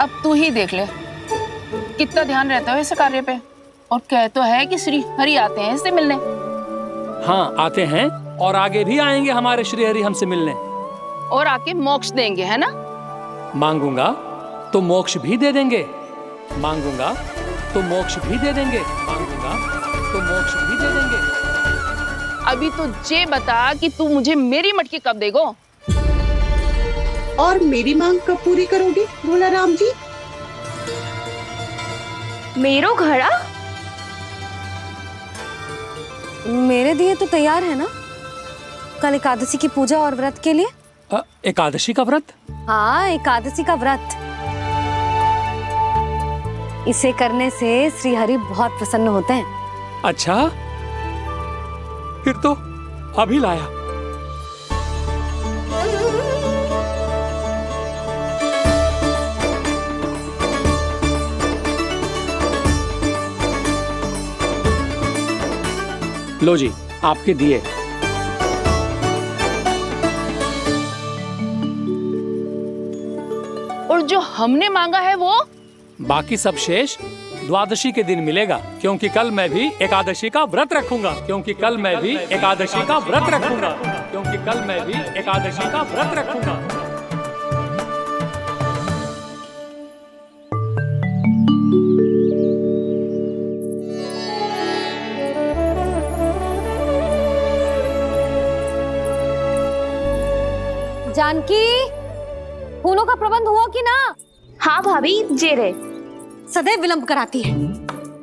अब तू ही देख ले कितना ध्यान रहता है इस कार्य पे। और कह तो है कि श्री हरि आते हैं इससे मिलने। हाँ आते हैं और आगे भी आएंगे हमारे श्री हरि हमसे मिलने। और आके मोक्ष देंगे, है ना? मांगूंगा तो मोक्ष भी दे देंगे, मांगूंगा तो मोक्ष भी दे देंगे, मांगूंगा तो मोक्ष भी दे देंगे। अभी तो ये बता कि तू मुझे मेरी मटकी कब देगो? और मेरी मांग कब पूरी करोगे भोला राम जी? मेरो घड़ा मेरे दिए तो तैयार है ना कल एकादशी की पूजा और व्रत के लिए। एकादशी का व्रत? हाँ, एकादशी का व्रत। इसे करने से श्री हरि बहुत प्रसन्न होते हैं। अच्छा, फिर तो अभी लाया। लो जी, आपके दिए। और जो हमने मांगा है वो? बाकी सब शेष द्वादशी के दिन मिलेगा, क्योंकि कल मैं भी एकादशी का व्रत रखूंगा, क्योंकि कल मैं भी एकादशी का व्रत रखूंगा, क्योंकि कल मैं भी एकादशी का व्रत रखूंगा। जानकी, फूलों का प्रबंध हुआ कि ना? हाँ भाभी, जे रहे। सदैव विलंब कराती है।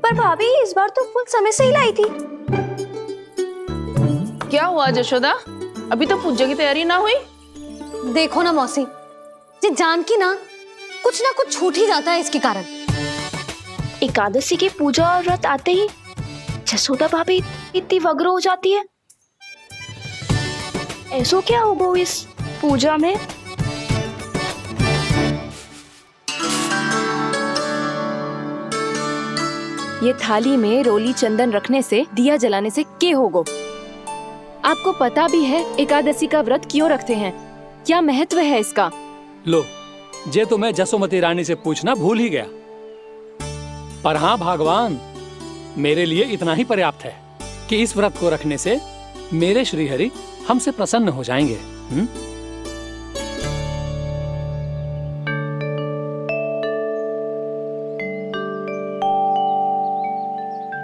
पर भाभी इस बार तो फूल समय से ही लाई थी। क्या हुआ जशोदा, अभी तो पूजा की तैयारी ना हुई? देखो ना मौसी, ये जानकी ना कुछ छूट ही जाता है इसके कारण। एकादशी की पूजा और व्रत आते ही जसोदा भाभी इतनी वग्र हो जाती है। ऐसो क्या होगा इस पूजा में? ये थाली में रोली चंदन रखने से, दिया जलाने से के होगो? आपको पता भी है एकादशी का व्रत क्यों रखते हैं, क्या महत्व है इसका? लो, जे तो मैं जसोमती रानी से पूछना भूल ही गया। पर हाँ भगवान, मेरे लिए इतना ही पर्याप्त है कि इस व्रत को रखने से मेरे श्री हरि हमसे प्रसन्न हो जाएंगे।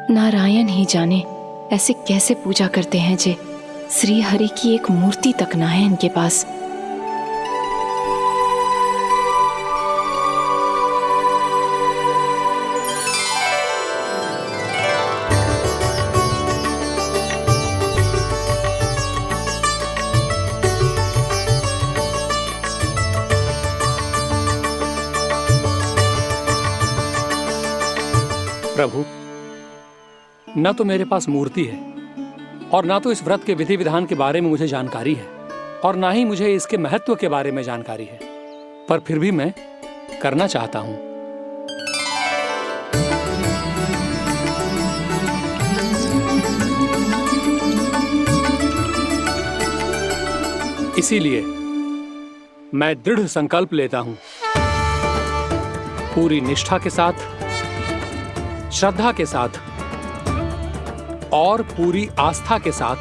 नारायण ही जाने ऐसे कैसे पूजा करते हैं जे श्री हरि की एक मूर्ति तक ना है इनके पास। प्रभु, न तो मेरे पास मूर्ति है और ना तो इस व्रत के विधि विधान के बारे में मुझे जानकारी है और ना ही मुझे इसके महत्व के बारे में जानकारी है, पर फिर भी मैं करना चाहता हूं। इसीलिए मैं दृढ़ संकल्प लेता हूं, पूरी निष्ठा के साथ, श्रद्धा के साथ और पूरी आस्था के साथ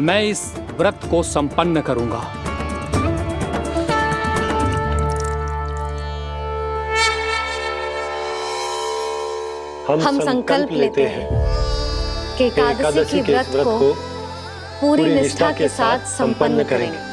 मैं इस व्रत को संपन्न करूंगा। हम संकल्प लेते हैं कि एकादशी के व्रत को पूरी निष्ठा के साथ संपन्न करेंगे।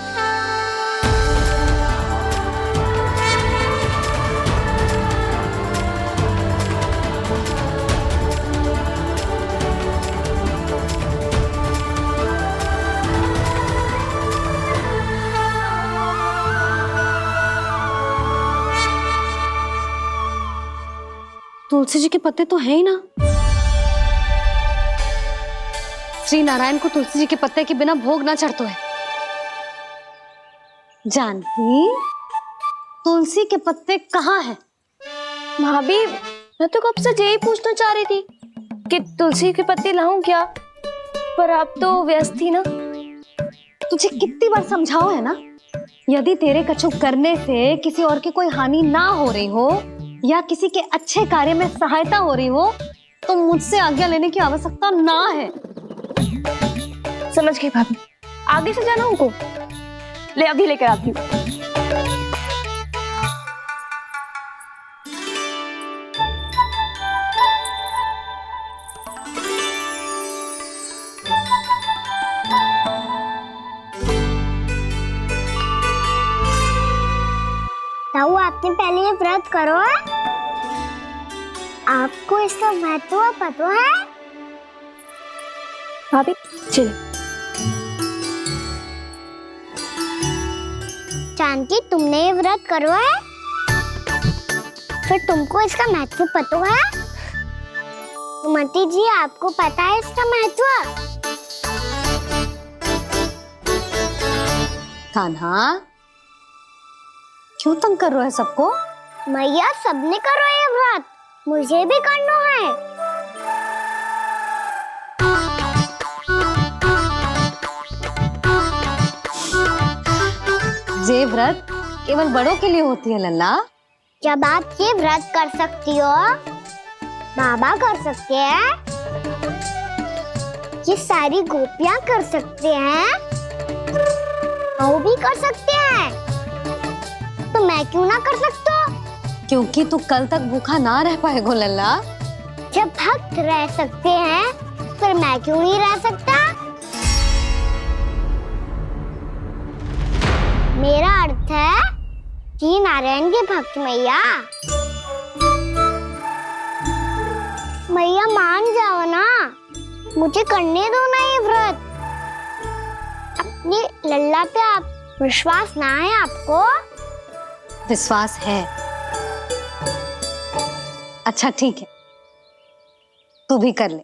तुलसी जी के पत्ते तो हैं ही ना। श्री नारायण को तुलसी जी के पत्ते के बिना भोग ना चढ़तो है। जानकी, तुलसी के पत्ते कहाँ हैं? भाभी, मैं तो कब से यही पूछना चाह रही थी कि तुलसी के पत्ते लाऊं क्या, पर आप तो व्यस्त थी ना। तुझे कितनी बार समझाओ है ना यदि तेरे कछु करने से किसी और की कोई हानि ना हो रही हो या किसी के अच्छे कार्य में सहायता हो रही हो तो मुझसे आज्ञा लेने की आवश्यकता ना है। समझ गई भाभी, आगे से जाना उनको। ले अभी लेकर आती हूँ। ताऊ, आपने पहले ये व्रत करो है? आपको इसका महत्व पता है? भाभी चल। जानकी, तुमने ये व्रत करो है? फिर तुमको इसका महत्व पता है? सुमति जी, आपको पता है इसका महत्व? कान्हा, क्यों तंग कर रहा है सबको? मैया, सबने करो ये व्रत, मुझे भी करना है। ये व्रत केवल बड़ों के लिए होती है लल्ला। जब आप ये व्रत कर सकती हो, बाबा कर सकते हैं, ये सारी गोपियां कर सकते हैं, वो भी कर सकते हैं, तो मैं क्यों ना कर सकता? क्योंकि तू कल तक भूखा ना रह पाएगो लल्ला। जब भक्त रह सकते हैं, फिर मैं क्यों नहीं रह सकता? मेरा अर्थ है कि नारायण के भक्त मैया, मैया मान जाओ ना, मुझे करने दो ना ये व्रत। अपनी लल्ला पे आप विश्वास ना है आपको? विश्वास है। अच्छा ठीक है, तू भी कर ले।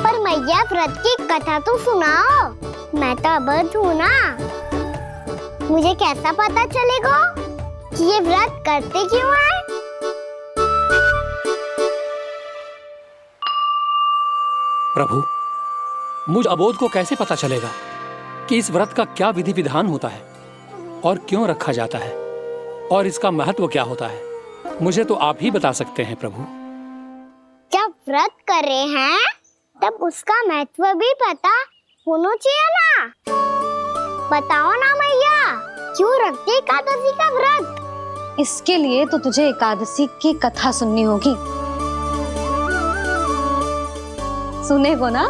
पर मैया, व्रत की कथा तो सुनाओ, मैं तो अबध हूँ ना। मुझे कैसा पता चलेगा कि ये व्रत करते क्यों हैं? प्रभु, मुझ अबोध को कैसे पता चलेगा कि इस व्रत का क्या विधि विधान होता है और क्यों रखा जाता है और इसका महत्व क्या होता है? मुझे तो आप ही बता सकते हैं प्रभु। जब व्रत कर रहे हैं तब उसका महत्व भी पता होना चाहिए ना। बताओ ना मैया, क्यों रखते एकादशी का व्रत? इसके लिए तो तुझे एकादशी की कथा सुननी होगी। सुनेगो ना?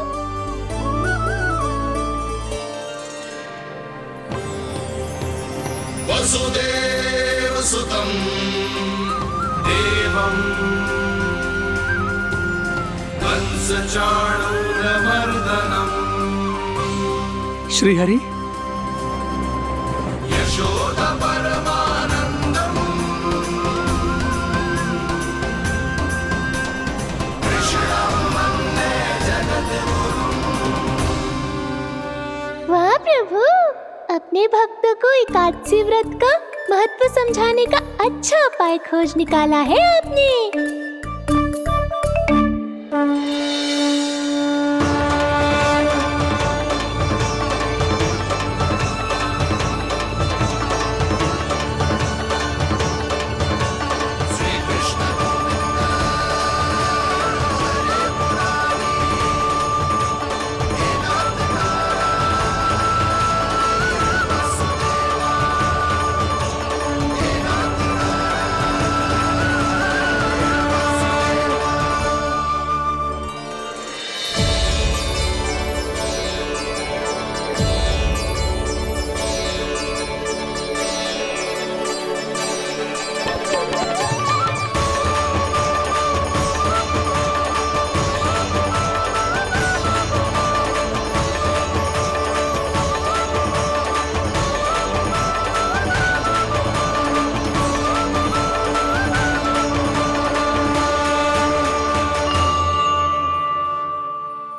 वसुदेव सुतं देवं कंसचाणूरमर्दनम् श्रीहरि, यशोदा परमानन्दम् कृष्णं वन्दे जगद्गुरुम्। वाह प्रभु, अपने भक्तों को एकादशी व्रत का महत्व समझाने का अच्छा उपाय खोज निकाला है आपने।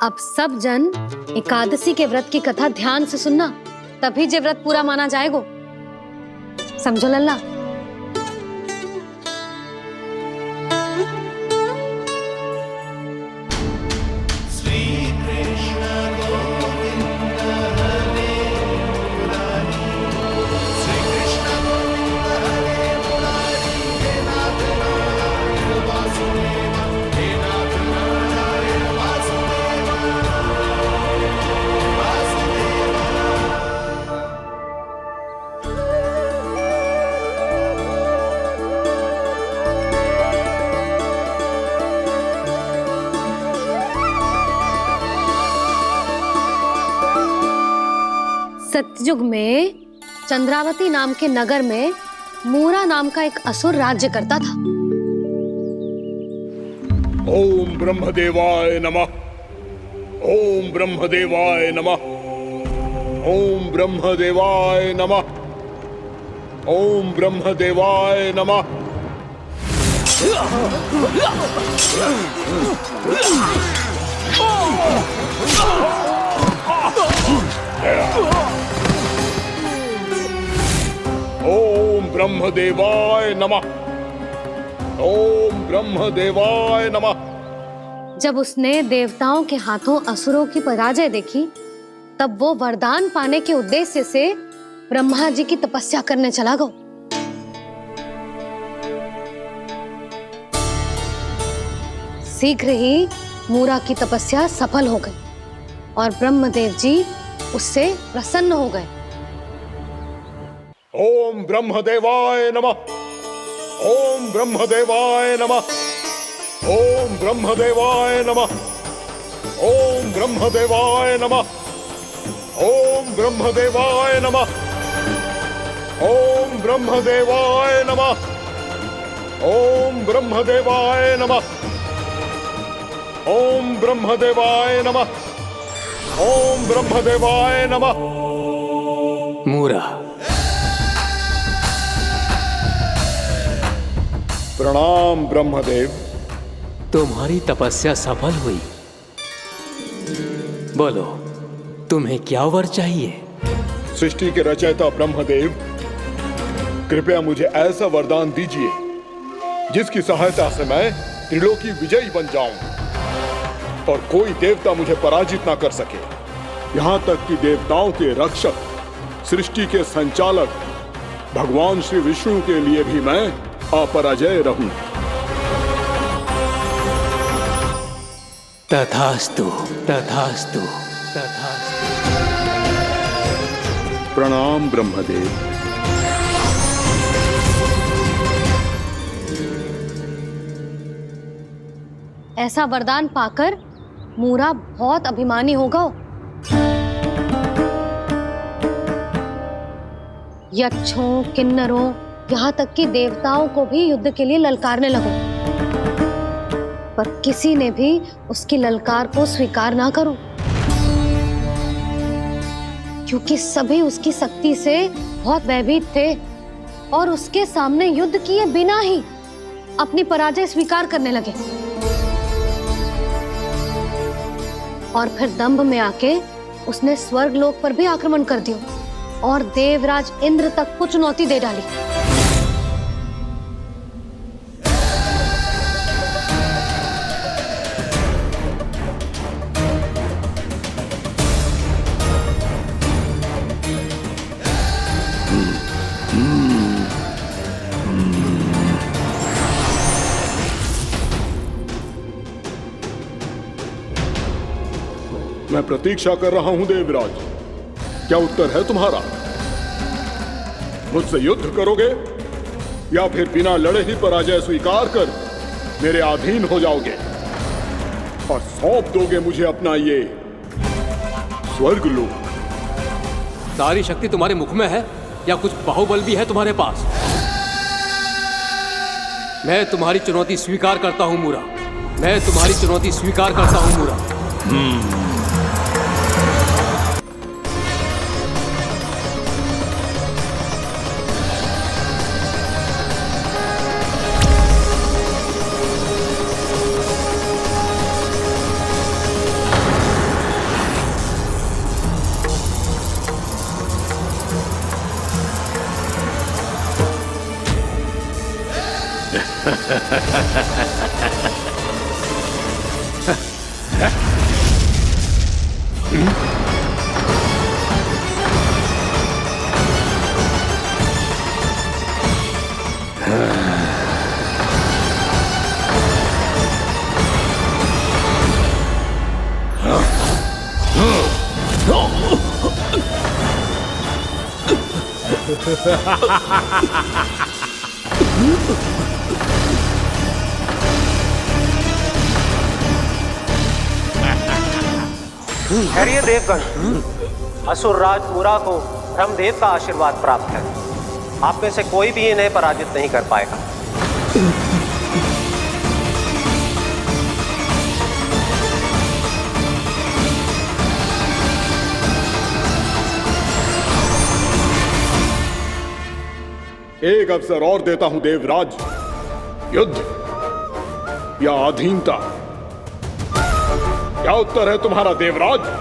अब सब जन एकादशी के व्रत की कथा ध्यान से सुनना, तभी जे व्रत पूरा माना जाएगो। समझो लल्ला? श्री कृष्ण गोविंद सतयुग में चंद्रावती नाम के नगर में मूरा नाम का एक असुर राज्य करता था। ओम ब्रह्मदेवाय नमः। ओम ब्रह्मदेवाय नमः। ओम ब्रह्मदेवाय नमः। ओम ब्रह्मदेवाय नमः। ओम ब्रह्मदेवाय नमः। ओम ब्रह्मदेवाय नमः। जब उसने देवताओं के हाथों असुरों की पराजय देखी, तब वो वरदान पाने के उद्देश्य से ब्रह्मा जी की तपस्या करने चला गया। शीघ्र ही मूरा की तपस्या सफल हो गई और ब्रह्मदेव जी उससे प्रसन्न हो गए। ओम ब्रह्मदेवाय नमः। ओम ब्रह्मदेवाय नमः। ओम ब्रह्मदेवाय नमः। ओम ब्रह्मदेवाय नमः। ओम ब्रह्मदेवाय नमः। ओम ब्रह्मदेवाय नमः। ओम ब्रह्मदेवाय नमः। ओम ब्रह्मदेवाय नमः। ओम ब्रह्मदेवाय नमः। मूरा, प्रणाम ब्रह्मदेव। तुम्हारी तपस्या सफल हुई। बोलो, तुम्हें क्या वर चाहिए? सृष्टि के रचयिता ब्रह्मदेव, कृपया मुझे ऐसा वरदान दीजिए जिसकी सहायता से मैं त्रिलोकी विजयी बन जाऊं और कोई देवता मुझे पराजित ना कर सके। यहां तक कि देवताओं के रक्षक, सृष्टि के संचालक भगवान श्री विष्णु के लिए भी मैं अपराजय रहूं। तथास्तु, तथास्तु, तथास्तु। प्रणाम ब्रह्मदेव। ऐसा वरदान पाकर मूरा बहुत अभिमानी होगा। यक्षों, किन्नरों, यहाँ तक कि देवताओं को भी युद्ध के लिए ललकारने लगा, पर किसी ने भी उसकी ललकार को स्वीकार ना करो, क्योंकि सभी उसकी शक्ति से बहुत भयभीत थे और उसके सामने युद्ध किए बिना ही अपनी पराजय स्वीकार करने लगे और फिर दंभ में आके उसने स्वर्ग लोक पर भी आक्रमण कर दिया और देवराज इंद्र तक को चुनौती दे डाली। मैं प्रतीक्षा कर रहा हूं देवराज। क्या उत्तर है तुम्हारा? मुझसे युद्ध करोगे या फिर बिना लड़े ही पराजय स्वीकार कर मेरे अधीन हो जाओगे और सौंप दोगे मुझे अपना ये स्वर्ग लोक? सारी शक्ति तुम्हारे मुख में है या कुछ बाहुबल भी है तुम्हारे पास? मैं तुम्हारी चुनौती स्वीकार करता हूं मूरा। मैं तुम्हारी चुनौती स्वीकार करता हूं मूरा। ठहरिए देवगण, असुरराज मूरा को ब्रह्मदेव का आशीर्वाद प्राप्त है। आप में से कोई भी इन्हें पराजित नहीं कर पाएगा। एक अवसर और देता हूं देवराज। युद्ध या अधीनता, क्या उत्तर है तुम्हारा देवराज?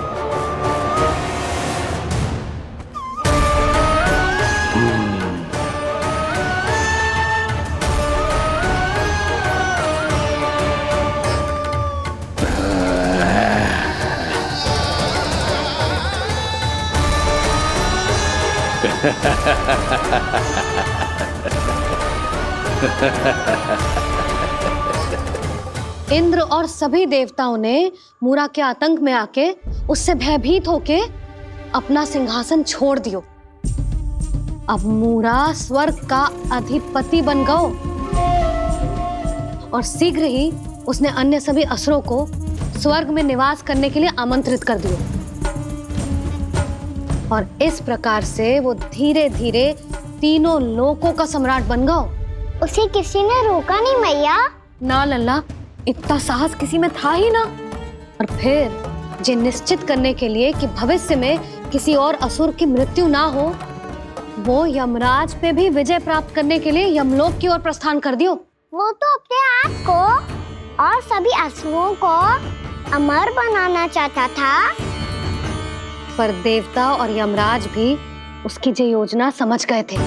इंद्र और सभी देवताओं ने मूरा के आतंक में आके उससे भयभीत होके अपना सिंहासन छोड़ दियो। अब मूरा स्वर्ग का अधिपति बन गयो और शीघ्र ही उसने अन्य सभी असुरों को स्वर्ग में निवास करने के लिए आमंत्रित कर दियो। और इस प्रकार से वो धीरे धीरे तीनों लोकों का सम्राट बन गया। उसे किसी ने रोका नहीं मैया? ना लल्ला, इतना साहस किसी में था ही ना। और फिर ये निश्चित करने के लिए कि भविष्य में किसी और असुर की मृत्यु ना हो, वो यमराज पे भी विजय प्राप्त करने के लिए यमलोक की ओर प्रस्थान कर दियो। वो तो अपने आप को और सभी असुरों को अमर बनाना चाहता था। पर देवता और यमराज भी उसकी ये योजना समझ गए थे।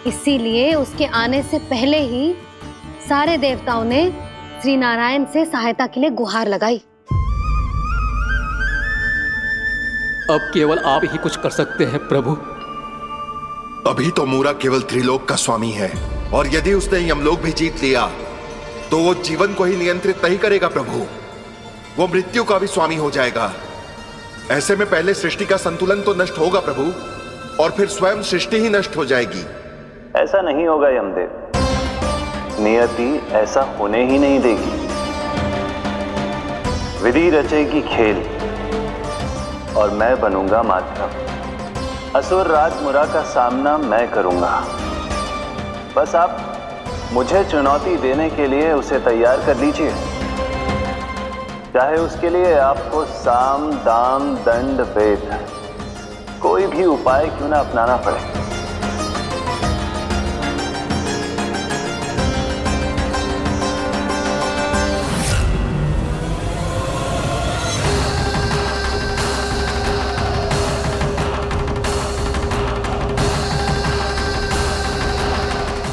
इसीलिए उसके आने से पहले ही सारे देवताओं ने श्री नारायण से सहायता के लिए गुहार लगाई। अब केवल आप ही कुछ कर सकते हैं प्रभु। अभी तो मूरा केवल त्रिलोक का स्वामी है, और यदि उसने यमलोक भी जीत लिया तो वो जीवन को ही नियंत्रित नहीं करेगा प्रभु, वो मृत्यु का भी स्वामी हो जाएगा। ऐसे में पहले सृष्टि का संतुलन तो नष्ट होगा प्रभु, और फिर स्वयं सृष्टि ही नष्ट हो जाएगी। ऐसा नहीं होगा यमदेव, नियति ऐसा होने ही नहीं देगी। विधि रचेगी खेल और मैं बनूंगा माध्यम। असुर राज मूरा का सामना मैं करूंगा। बस आप मुझे चुनौती देने के लिए उसे तैयार कर लीजिए, चाहे उसके लिए आपको साम दाम दंड भेद कोई भी उपाय क्यों ना अपनाना पड़े।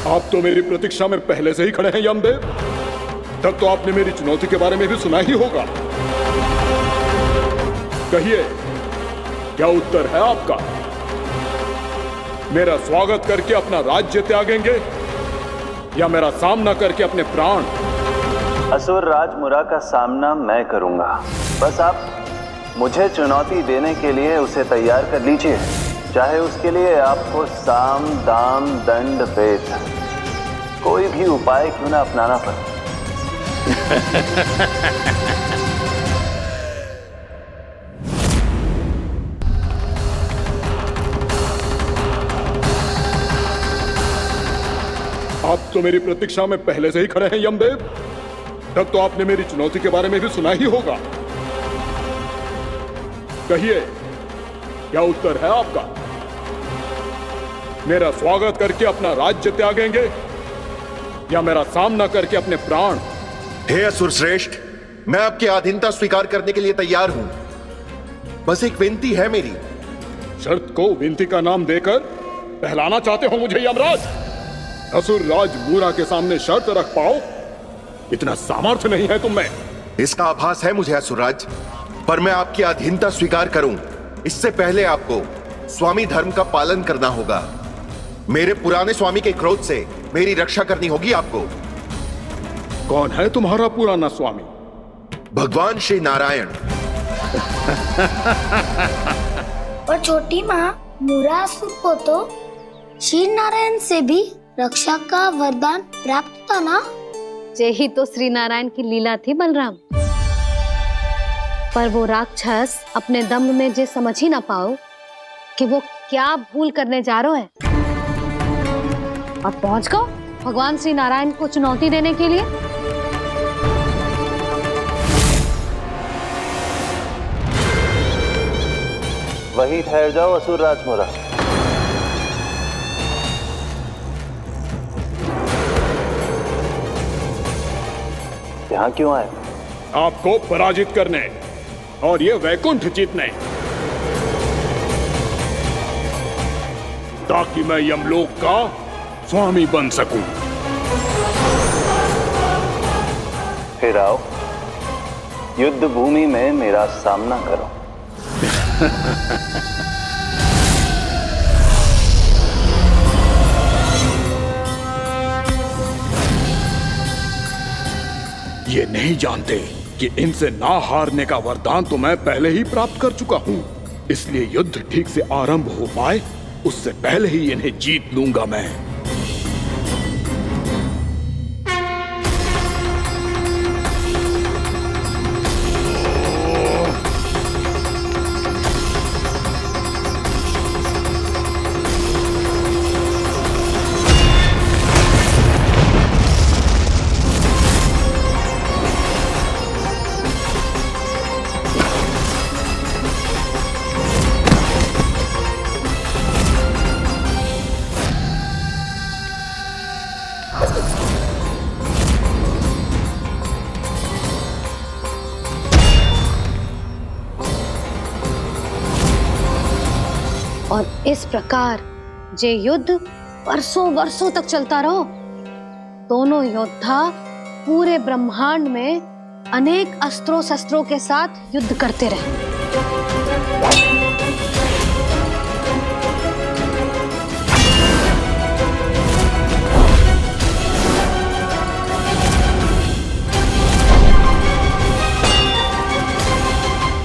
आप तो मेरी प्रतीक्षा में पहले से ही खड़े हैं यमदेव। तब तो आपने मेरी चुनौती के बारे में भी सुना ही होगा। कहिए, क्या उत्तर है आपका? मेरा स्वागत करके अपना राज्य त्यागेंगे या मेरा सामना करके अपने प्राण? असुर राज मूरा का सामना मैं करूंगा। बस आप मुझे चुनौती देने के लिए उसे तैयार कर लीजिए, चाहे उसके लिए आपको साम दाम दंड भेद कोई भी उपाय क्यों ना अपनाना पड़े। आप तो मेरी प्रतीक्षा में पहले से ही खड़े हैं यमदेव। तब तो आपने मेरी चुनौती के बारे में भी सुना ही होगा। कहिए, क्या उत्तर है आपका? मेरा स्वागत करके अपना राज्य त्यागेंगे या मेरा सामना करके अपने प्राण? हे असुर श्रेष्ठ, मैं आपकी अधीनता स्वीकार करने के लिए तैयार हूं। बस एक विनती है मेरी। शर्त को विनती का नाम देकर पहलाना चाहते हो मुझे यमराज? असुर राज मूरा के सामने शर्त रख पाओ, इतना सामर्थ्य नहीं है तुम में। इसका आभास है मुझे असुरराज, पर मैं आपकी अधीनता स्वीकार करूं इससे पहले आपको स्वामी धर्म का पालन करना होगा। मेरे पुराने स्वामी के क्रोध से मेरी रक्षा करनी होगी आपको। कौन है तुम्हारा पुराना स्वामी? भगवान श्री नारायण। और छोटी माँ, मूरासुर को तो श्री नारायण से भी रक्षा का वरदान प्राप्त था ना? यही तो श्री नारायण की लीला थी बलराम। पर वो राक्षस अपने दम में जे समझ ही ना पाओ कि वो क्या भूल करने जा रहे हैं, और पहुंच गो भगवान श्री नारायण को चुनौती देने के लिए। वहीं ठहर जाओ असुर राज मुरा। यहाँ क्यों आए? आपको पराजित करने और ये वैकुंठ जीतने, ताकि मैं यमलोक का स्वामी बन सकूं। फिर आओ, युद्ध भूमि में मेरा सामना करो। ये नहीं जानते कि इनसे ना हारने का वरदान तो मैं पहले ही प्राप्त कर चुका हूं, इसलिए युद्ध ठीक से आरंभ हो पाए उससे पहले ही इन्हें जीत लूंगा मैं। और इस प्रकार जे युद्ध वर्षों वर्षों तक चलता रहो। दोनों योद्धा पूरे ब्रह्मांड में अनेक अस्त्रों शस्त्रों के साथ युद्ध करते रहे।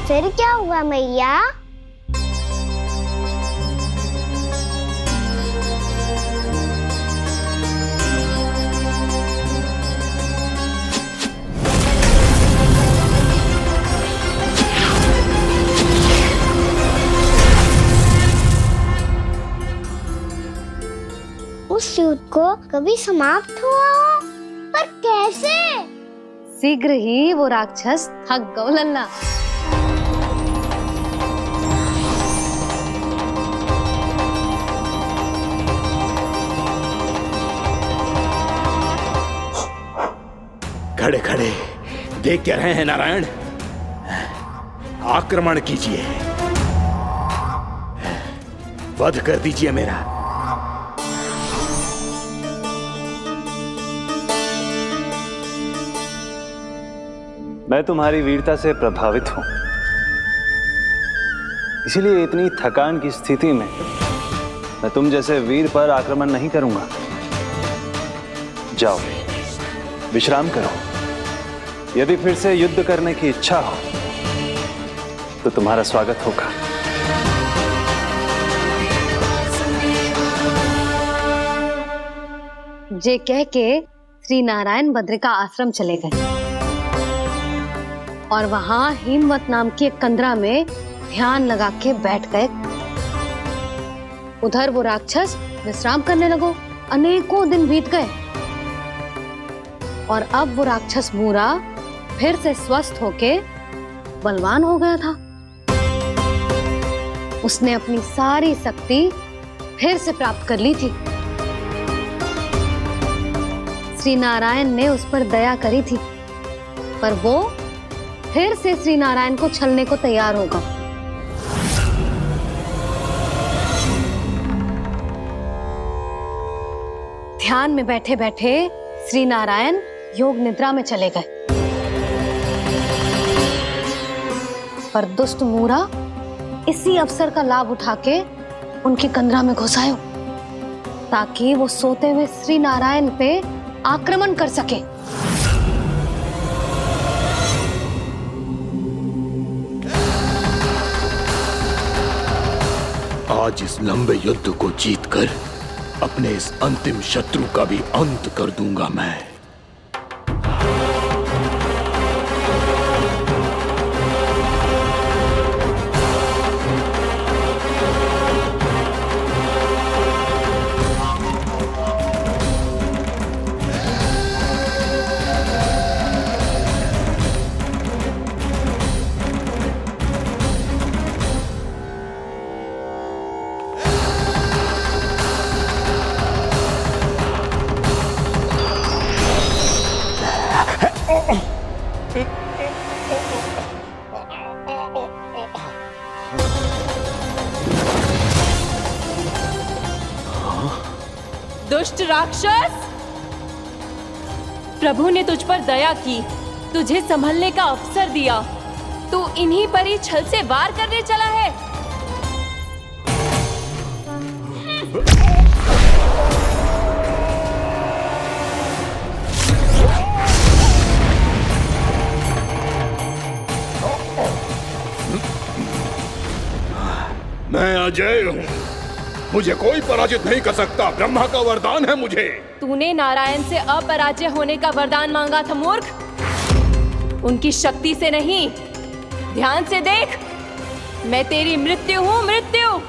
फिर क्या हुआ मैया? उस युद्ध को कभी समाप्त हुआ हो, पर कैसे? शीघ्र ही वो राक्षस थक गो लल्ला। खड़े खड़े देख क्या रहे हैं नारायण? आक्रमण कीजिए, वध कर दीजिए मेरा। मैं तुम्हारी वीरता से प्रभावित हूं, इसीलिए इतनी थकान की स्थिति में मैं तुम जैसे वीर पर आक्रमण नहीं करूंगा। जाओ विश्राम करो। यदि फिर से युद्ध करने की इच्छा हो तो तुम्हारा स्वागत होगा। जे कह के श्री नारायण बद्रिका आश्रम चले गए और वहां हिमवत नाम की एक कंदरा में ध्यान लगा के बैठ गए। उधर वो राक्षस विश्राम करने लगो। अनेकों दिन बीत गए और अब वो राक्षस मूरा फिर से स्वस्थ होके बलवान हो गया था। उसने अपनी सारी शक्ति फिर से प्राप्त कर ली थी। श्री नारायण ने उस पर दया करी थी, पर वो फिर से श्री नारायण को छलने को तैयार होगा। ध्यान में बैठे बैठे श्री नारायण योग निद्रा में चले गए, पर दुष्ट मूरा इसी अवसर का लाभ उठा के उनकी कंदरा में घुस आयो ताकि वो सोते हुए श्री नारायण पे आक्रमण कर सके। आज इस लंबे युद्ध को जीतकर अपने इस अंतिम शत्रु का भी अंत कर दूंगा मैं। दुष्ट राक्षस! प्रभु ने तुझ पर दया की, तुझे संभलने का अवसर दिया। तू इन्हीं पर ही छल से वार करने चला है। मैं अजय हूँ, मुझे कोई पराजित नहीं कर सकता। ब्रह्मा का वरदान है मुझे। तूने नारायण से अपराजय होने का वरदान मांगा था मूर्ख, उनकी शक्ति से नहीं। ध्यान से देख, मैं तेरी मृत्यु हूँ, मृत्यु।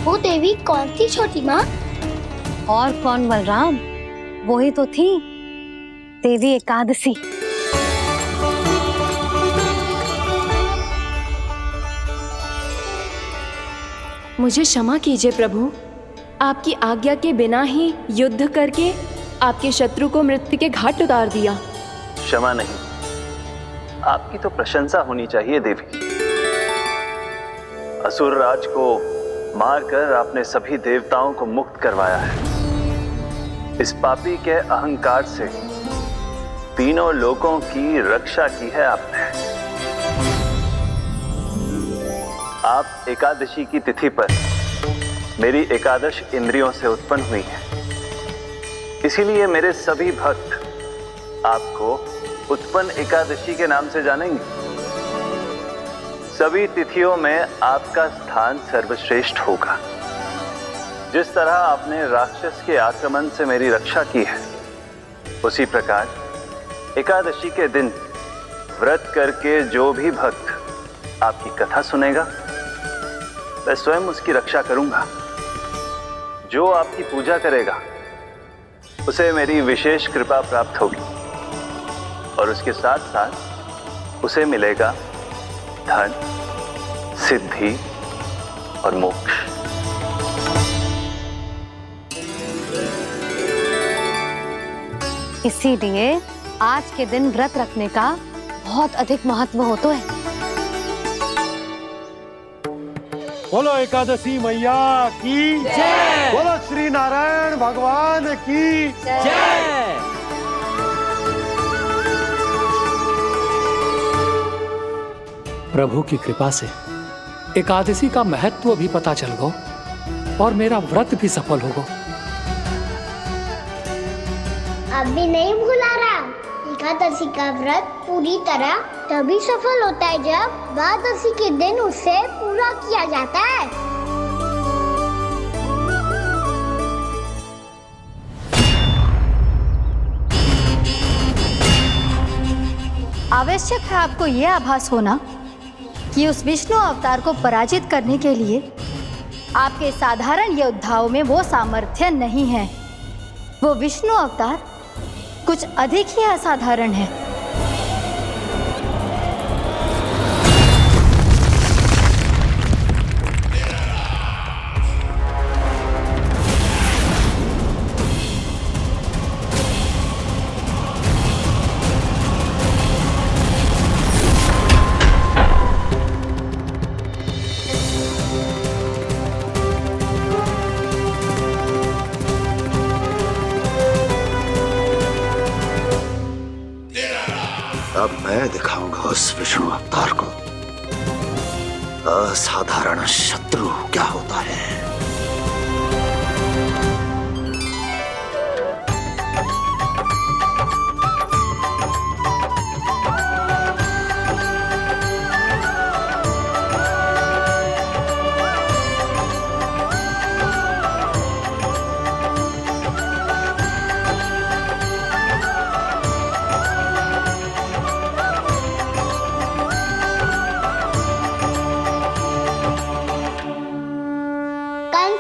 वो देवी कौन थी छोटी माँ? और कौन बलराम, वही तो थी देवी एकादशी। मुझे क्षमा कीजिए प्रभु, आपकी आज्ञा के बिना ही युद्ध करके आपके शत्रु को मृत्यु के घाट उतार दिया। क्षमा नहीं, आपकी तो प्रशंसा होनी चाहिए देवी। असुर राज को मारकर आपने सभी देवताओं को मुक्त करवाया है। इस पापी के अहंकार से तीनों लोकों की रक्षा की है आपने। आप एकादशी की तिथि पर मेरी एकादश इंद्रियों से उत्पन्न हुई हैं। इसीलिए मेरे सभी भक्त आपको उत्पन्न एकादशी के नाम से जानेंगे। सभी तिथियों में आपका स्थान सर्वश्रेष्ठ होगा। जिस तरह आपने राक्षस के आक्रमण से मेरी रक्षा की है, उसी प्रकार एकादशी के दिन व्रत करके जो भी भक्त आपकी कथा सुनेगा, मैं स्वयं उसकी रक्षा करूंगा। जो आपकी पूजा करेगा उसे मेरी विशेष कृपा प्राप्त होगी और उसके साथ साथ उसे मिलेगा धन, सिद्धि और मोक्ष। इसीलिए आज के दिन व्रत रखने का बहुत अधिक महत्व होता है। बोलो एकादशी मैया की जय। बोलो श्री नारायण भगवान की जय। प्रभु की कृपा से एकादशी का महत्व भी पता चल गो और मेरा व्रत भी सफल हो गो। अभी नहीं भूला रहा, एकादशी का व्रत पूरी तरह तभी सफल होता है जब द्वादशी के दिन उसे पूरा किया जाता है। आवश्यक है आपको यह आभास होना कि उस विष्णु अवतार को पराजित करने के लिए आपके साधारण योद्धाओं में वो सामर्थ्य नहीं है। वो विष्णु अवतार कुछ अधिक ही असाधारण है। अब मैं दिखाऊंगा उस विष्णु अवतार को असाधारण शत्रु क्या होता है।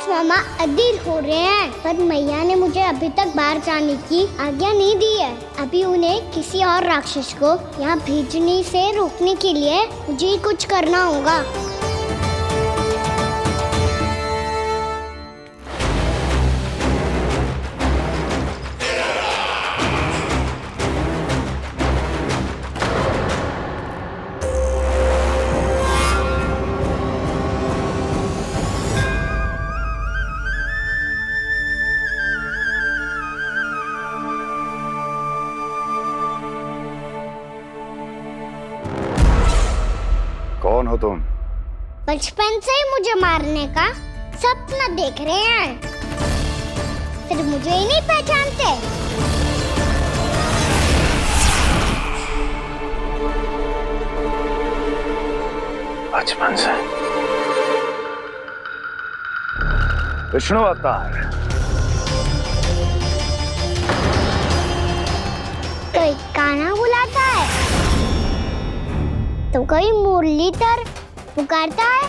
मामा अधीर हो रहे हैं, पर मैया ने मुझे अभी तक बाहर जाने की आज्ञा नहीं दी है। अभी उन्हें किसी और राक्षस को यहाँ भेजने से रोकने के लिए मुझे कुछ करना होगा। तुम? बचपन से ही मुझे मारने का सपना देख रहे हैं, फिर मुझे ही नहीं पहचानते। बचपन से विष्णु अवतार। कोई कान्हा बुलाता है तो कोई मुरलीधर पुकारता है,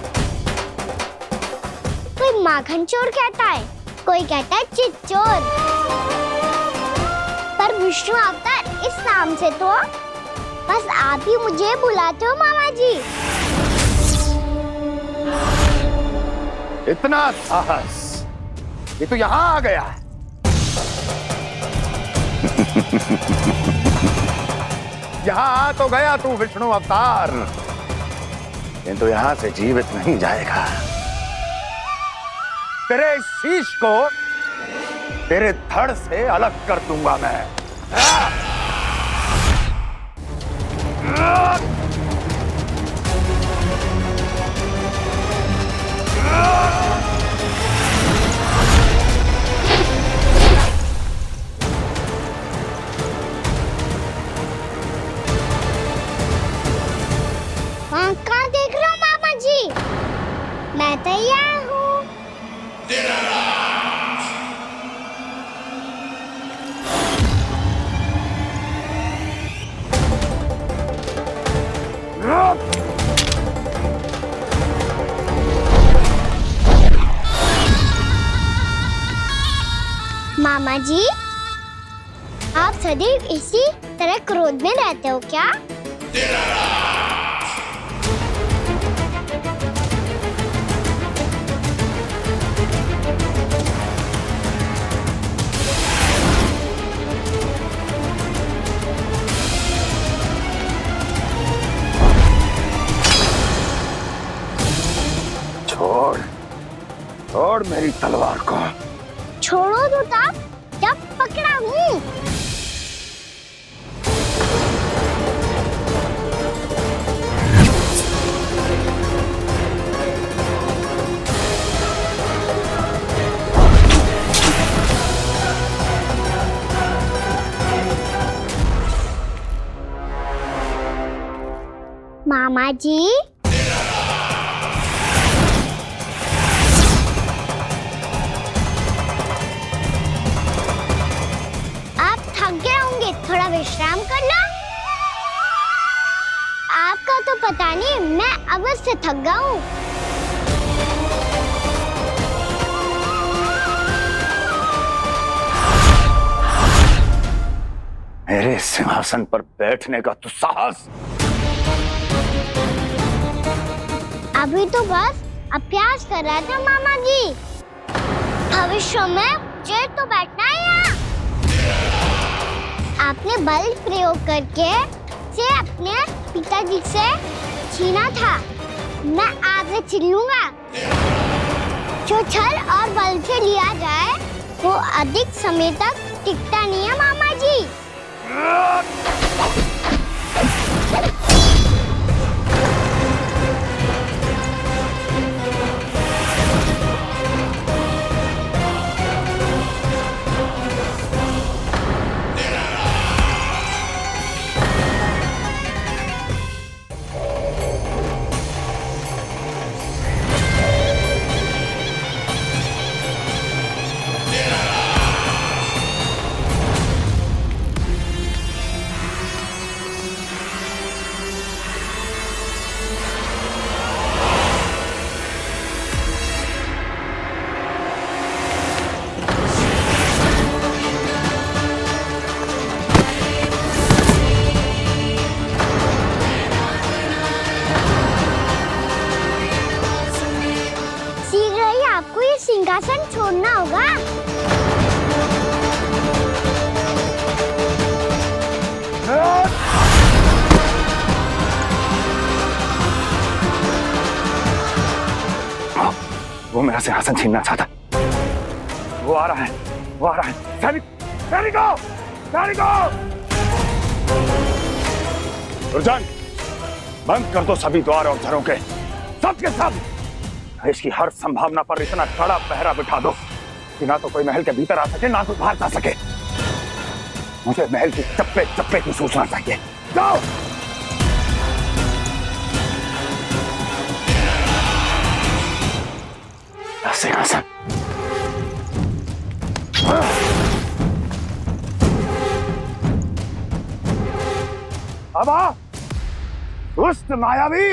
कोई माखन चोर कहता है, कोई कहता है चिच्चोर। पर विष्णु अवतार इस नाम से तो बस आप ही मुझे बुलाते हो मामा जी। इतना साहस, ये तो यहाँ आ गया है। यहाँ आ तो गया तू विष्णु अवतार, किंतु यहाँ से जीवित नहीं जाएगा। तेरे इस शीश को तेरे धड़ से अलग कर दूंगा मैं। कहाँ देख रहे हो मामा जी? मैं तैयार हूँ। मामा जी, आप सदैव इसी तरह क्रोध में रहते हो क्या? छोड़, छोड़ मेरी तलवार को। छोड़ो तो तब जब पकड़ा हूँ। मामा जी, थोड़ा विश्राम कर लो। आपका तो पता नहीं, मैं अवश्य थक गया हूँ। मेरे सिंहासन पर बैठने का तो साहस। अभी तो बस अभ्यास कर रहा था मामा जी। भविष्य में मुझे तो बैठना है यहाँ। आपने बल प्रयोग करके से अपने पिताजी से छीना था, मैं आपसे छीन लूंगा। जो छल और बल से लिया जाए वो अधिक समय तक टिकता नहीं है मामा जी। सिंहासन छोड़ना होगा। वो मेरा सिंहासन छीनना चाहता। वो आ रहा है, वो आ रहा है। सैनिकों, दुर्जन, बंद कर दो सभी द्वार और घरों के। सब के सब इसकी हर संभावना पर इतना कड़ा पहरा बिठा दो कि ना तो कोई महल के भीतर आ सके, ना कोई बाहर जा सके। मुझे महल की चप्पे चप्पे की सूचना चाहिए। जाओ। सिंहासन। अब आ, दुष्ट मायावी,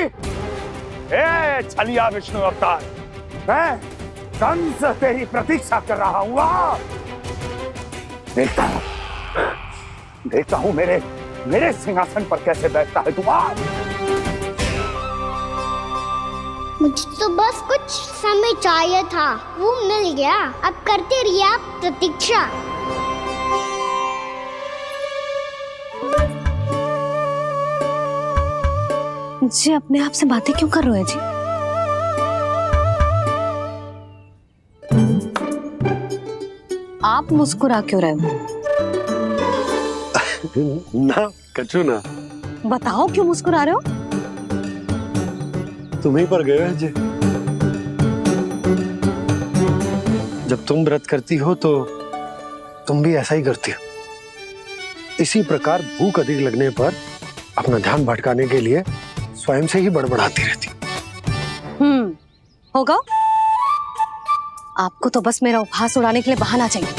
ए छलिया विष्णु अवतार, मैं कंस तेरी प्रतीक्षा कर रहा हूं। आ, देखता हूं मेरे सिंहासन पर कैसे बैठता है तू। आ, मुझे तो बस कुछ समय चाहिए था, वो मिल गया। अब करते रहिए आप प्रतीक्षा। जी अपने आप से बातें क्यों कर रहे हो जी? आप मुस्कुरा क्यों रहे हो? ना कछु ना। बताओ क्यों मुस्कुरा रहे हो? तुम्हीं पर गए हैं जी। जब तुम व्रत करती हो तो तुम भी ऐसा ही करती हो। इसी प्रकार भूख अधिक लगने पर अपना ध्यान भटकाने के लिए स्वयं से ही बड़बड़ाती रहती। होगा। आपको तो बस मेरा उपहास उड़ाने के लिए बहाना चाहिए।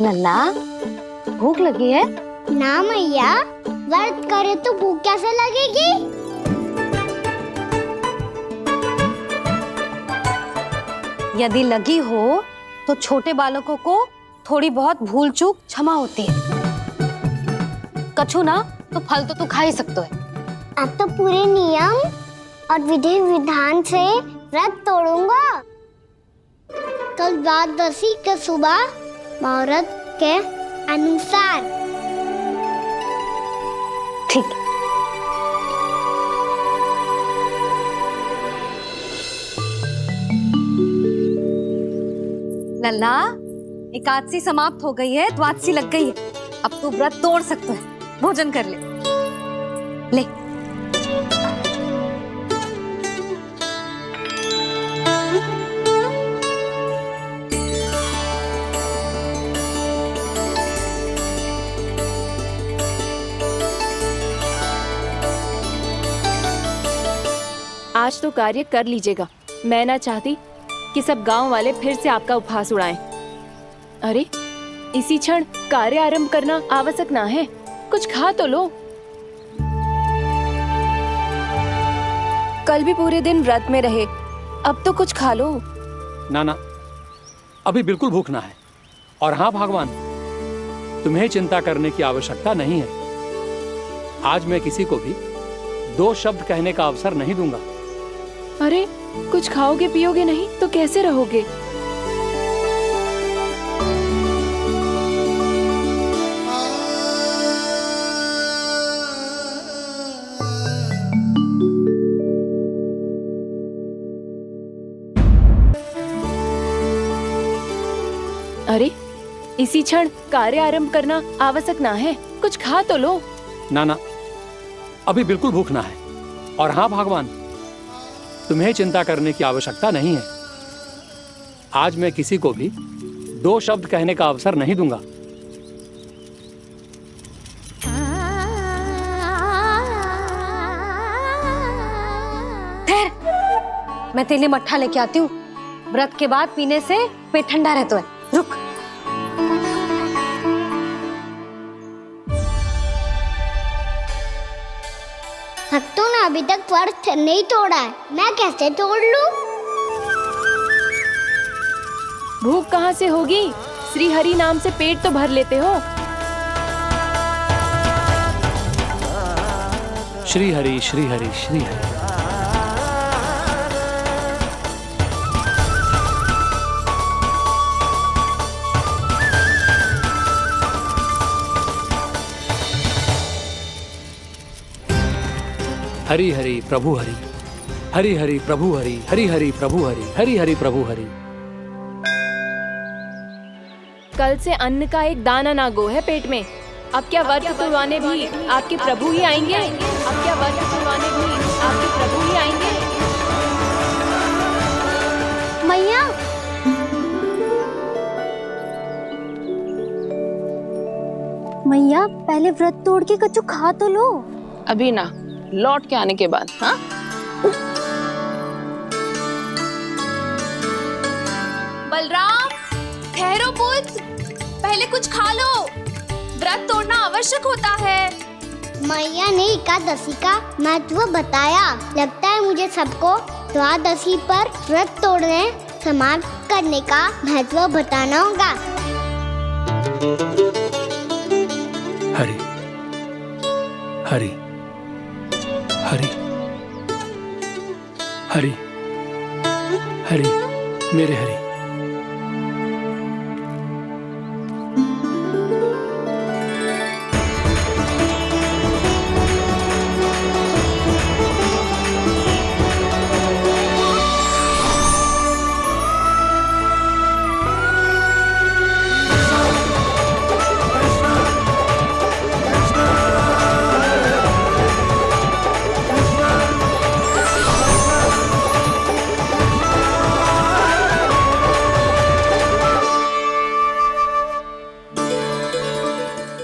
नन्ना, भूख लगी है? ना मैया, व्रत करे तो भूख कैसे लगेगी? यदि लगी हो तो छोटे बालकों को थोड़ी बहुत भूल चूक क्षमा होती है। कछु ना तो फल तो तू खा ही सकते है। अब तो पूरे नियम और विधि विधान से व्रत तोड़ूंगा। कल द्वादशी के सुबह मुहूर्त के अनुसार। ठीक। लल्ला, एकादशी समाप्त हो गई है, द्वादशी लग गई है। अब तू व्रत तोड़ सकता है। भोजन कर ले। ले। आज तो कार्य कर लीजिएगा। मैं ना चाहती कि सब गांव वाले फिर से आपका उपहास उड़ाएं। अरे, इसी क्षण कार्य आरंभ करना आवश्यक ना है। कुछ खा तो लो। कल भी पूरे दिन व्रत में रहे, अब तो कुछ खा लो। ना, अभी बिल्कुल भूख ना है। और हाँ भगवान, तुम्हें चिंता करने की आवश्यकता नहीं है। आज मैं किसी को भी 2 शब्द कहने का अवसर नहीं दूंगा। अरे, कुछ खाओगे पियोगे नहीं तो कैसे रहोगे? अरे, इसी क्षण कार्य आरंभ करना आवश्यक ना है। कुछ खा तो लो। ना, अभी बिल्कुल भूख ना है। और हाँ भगवान, तुम्हें चिंता करने की आवश्यकता नहीं है। आज मैं किसी को भी 2 शब्द कहने का अवसर नहीं दूंगा। ठहर, मैं तेरे लिए मट्ठा लेके आती हूँ। व्रत के बाद पीने से पेट ठंडा रहता है। रुक। भक्तों ने अभी तक व्रत नहीं तोड़ा है, मैं कैसे तोड़ लूं? भूख कहाँ से होगी? श्री हरि नाम से पेट तो भर लेते हो। श्री हरि, श्री हरि, श्री हरि। हरि हरि प्रभु हरि, हरि हरि प्रभु हरि, हरि हरि प्रभु हरि, हरि हरि प्रभु हरि। कल से अन्न का एक दाना ना गो है पेट में। अब क्या व्रत तुड़वाने भी आपके प्रभु ही आएंगे? अब क्या व्रत तुड़वाने भी आपके प्रभु ही आएंगे? मैया, मैया पहले व्रत तोड़ के कच्चू खा तो लो। अभी ना, लौट के आने के बाद। हाँ, बलराम, ठहरो पुत्र, पहले कुछ खा लो, व्रत तोड़ना आवश्यक होता है। मैया ने एकादशी का महत्व बताया। लगता है मुझे सबको द्वादशी पर व्रत तोड़ने समाप्त करने का महत्व बताना होगा। हरि हरि हरि हरि हरि मेरे हरि।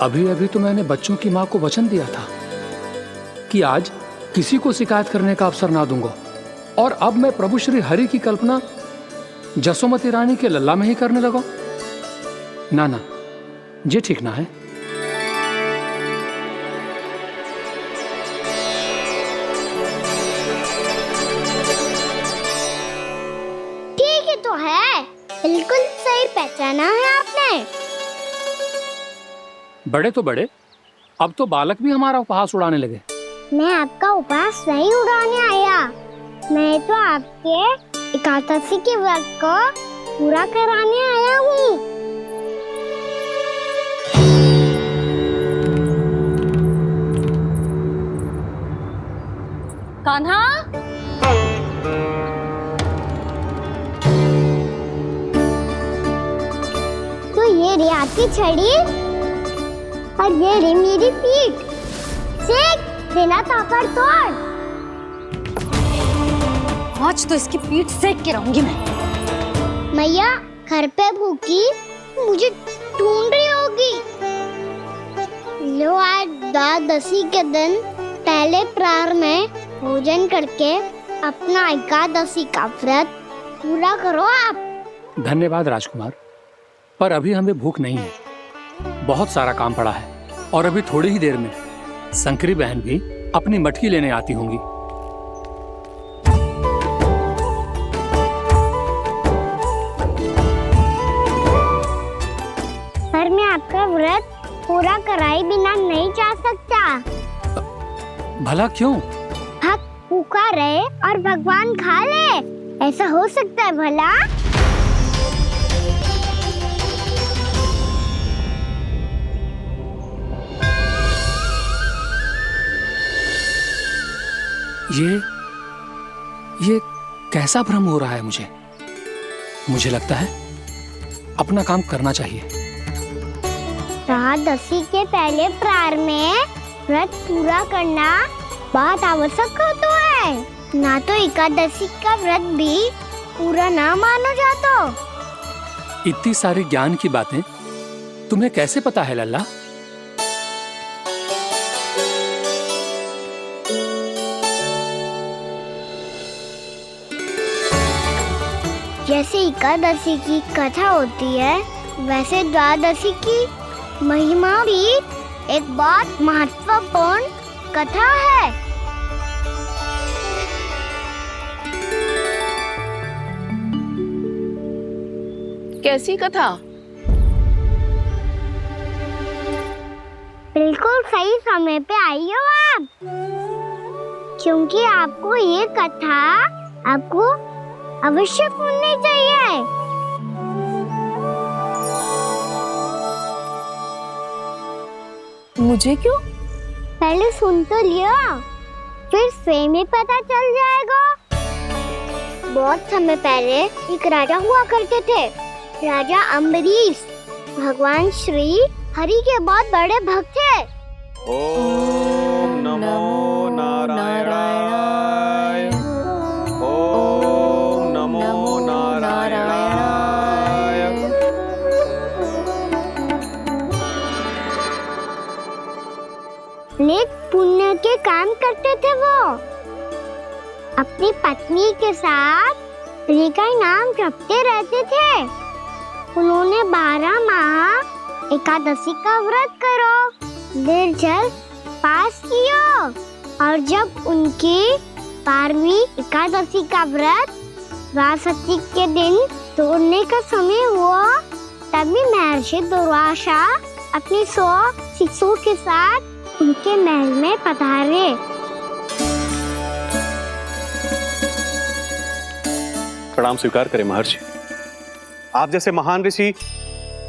अभी अभी तो मैंने बच्चों की मां को वचन दिया था कि आज किसी को शिकायत करने का अवसर ना दूंगा, और अब मैं प्रभु श्री हरि की कल्पना जसोमती रानी के लल्ला में ही करने लगा। ना ना, ये ठीक ना है। ठीक है तो है, बिल्कुल सही पहचाना है आपने। बड़े तो बड़े, अब तो बालक भी हमारा उपहास उड़ाने लगे। मैं आपका उपहास नहीं उड़ाने आया, मैं तो आपके एकादशी के व्रत को पूरा कराने आया हूँ। कान्हा, तो ये रे आपकी छड़ी और ये रे मेरी पीठ। सीख बिना ताकत तोड़। आज तो इसकी पीठ सेक के रहूंगी मैं। मैया घर पे भूखी मुझे ढूंढ रही होगी। लो, आज द्वादशी के दिन पहले प्रहर में भोजन करके अपना एकादशी का व्रत पूरा करो आप। धन्यवाद राजकुमार, पर अभी हमें भूख नहीं है। बहुत सारा काम पड़ा है, और अभी थोड़ी ही देर में शंकरी बहन भी अपनी मटकी लेने आती होंगी। पर मैं आपका व्रत पूरा कराए बिना नहीं जा सकता। भला क्यों? भक्त भूखा रहे और भगवान खा ले, ऐसा हो सकता है भला? ये कैसा भ्रम हो रहा है मुझे लगता है अपना काम करना चाहिए। द्वादशी के पहले प्रहर में व्रत पूरा करना बहुत आवश्यक होता है, ना तो एकादशी का व्रत भी पूरा ना मानो जातो। इतनी सारी ज्ञान की बातें तुम्हें कैसे पता है लल्ला? जैसे एकादशी की कथा होती है, वैसे द्वादशी की महिमा भी एक बहुत महत्वपूर्ण कथा है। कैसी कथा? बिल्कुल सही समय पे आई हो आप, क्योंकि आपको ये कथा आपको अवश्य सुननी चाहिए। मुझे क्यों? पहले सुन तो लियो, फिर स्वयं ही पता चल जाएगा। बहुत समय पहले एक राजा हुआ करते थे, राजा अम्बरीश। भगवान श्री हरि के बहुत बड़े भक्त थे। ओम नमो नारायणाय। ओम नमो नारायणाय। नेक पुण्य के काम करते थे वो। अपनी पत्नी के साथ हरि का नाम जपते रहते थे। उन्होंने 12 माह एकादशी का व्रत करो, निर्जल पास किया, और जब उनकी 12वीं एकादशी का व्रत द्वादशी के दिन तोड़ने का समय हुआ, तभी महर्षि दुर्वासा अपनी 100 शिष्यों के साथ उनके महल में पधारे। प्रणाम स्वीकार करें महर्षि। आप जैसे महान ऋषि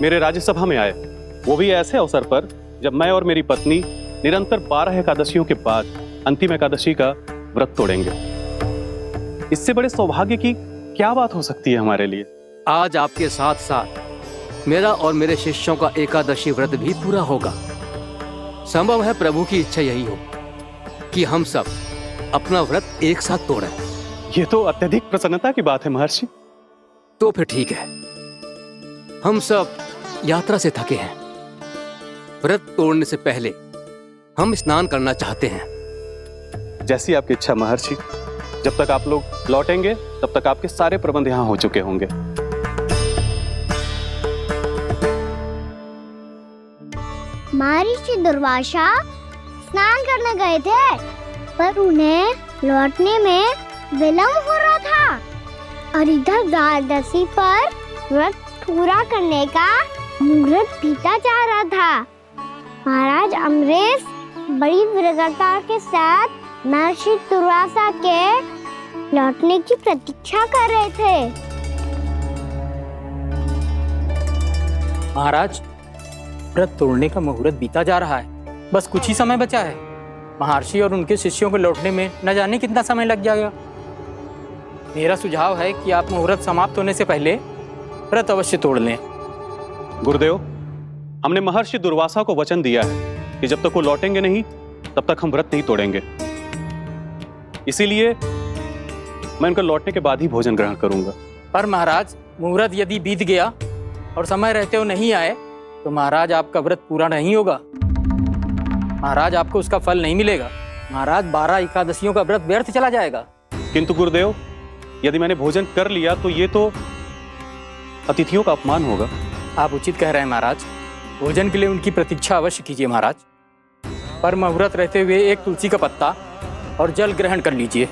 मेरे राज्यसभा में आए, वो भी ऐसे अवसर पर जब मैं और मेरी पत्नी निरंतर 12 एकादशियों के बाद अंतिम एकादशी का व्रत तोड़ेंगे। इससे बड़े सौभाग्य की क्या बात हो सकती है हमारे लिए। आज आपके साथ साथ मेरा और मेरे शिष्यों का एकादशी व्रत भी पूरा होगा। संभव है प्रभु की इच्छा यही हो कि हम सब अपना व्रत एक साथ तोड़ें। ये तो अत्यधिक प्रसन्नता की बात है महर्षि। तो फिर ठीक है, हम सब यात्रा से थके हैं। व्रत तोड़ने से पहले हम स्नान करना चाहते हैं। जैसी आपकी इच्छा महर्षि। जब तक आप लोग लौटेंगे तब तक आपके सारे प्रबंध यहाँ हो चुके होंगे। महर्षि दुर्वासा स्नान करने गए थे, पर उन्हें लौटने में विलंब हो रहा था, और इधर द्वादशी पर व्रत पूरा करने का मुहूर्त बीता जा रहा था। महाराज अमरेश बड़ी विरगता के साथ महर्षि दुर्वासा के लौटने की प्रतीक्षा कर रहे थे। महाराज, व्रत तोड़ने का मुहूर्त बीता जा रहा है, बस कुछ ही समय बचा है। महर्षि और उनके शिष्यों को लौटने में न जाने कितना समय लग जाएगा। मेरा सुझाव है कि आप मुहूर्त समाप्त होने से पहले व्रत अवश्य तोड़ लें। गुरुदेव, हमने महर्षि दुर्वासा को वचन दिया है कि जब तक वो लौटेंगे नहीं तब तक हम व्रत नहीं तोड़ेंगे। इसीलिए मैं उनके लौटने के बाद ही भोजन ग्रहण करूंगा। पर महाराज, मुहूर्त यदि बीत गया और समय रहते हो नहीं आए तो महाराज आपका व्रत पूरा नहीं होगा। महाराज, आपको उसका फल नहीं मिलेगा। महाराज, 12 एकादशियों का व्रत व्यर्थ चला जाएगा। किंतु गुरुदेव, यदि मैंने भोजन कर लिया तो ये तो अतिथियों का अपमान होगा। आप उचित कह रहे हैं महाराज। भोजन के लिए उनकी प्रतीक्षा अवश्य कीजिए महाराज, पर मुहूर्त रहते हुए एक तुलसी का पत्ता और जल ग्रहण कर लीजिए।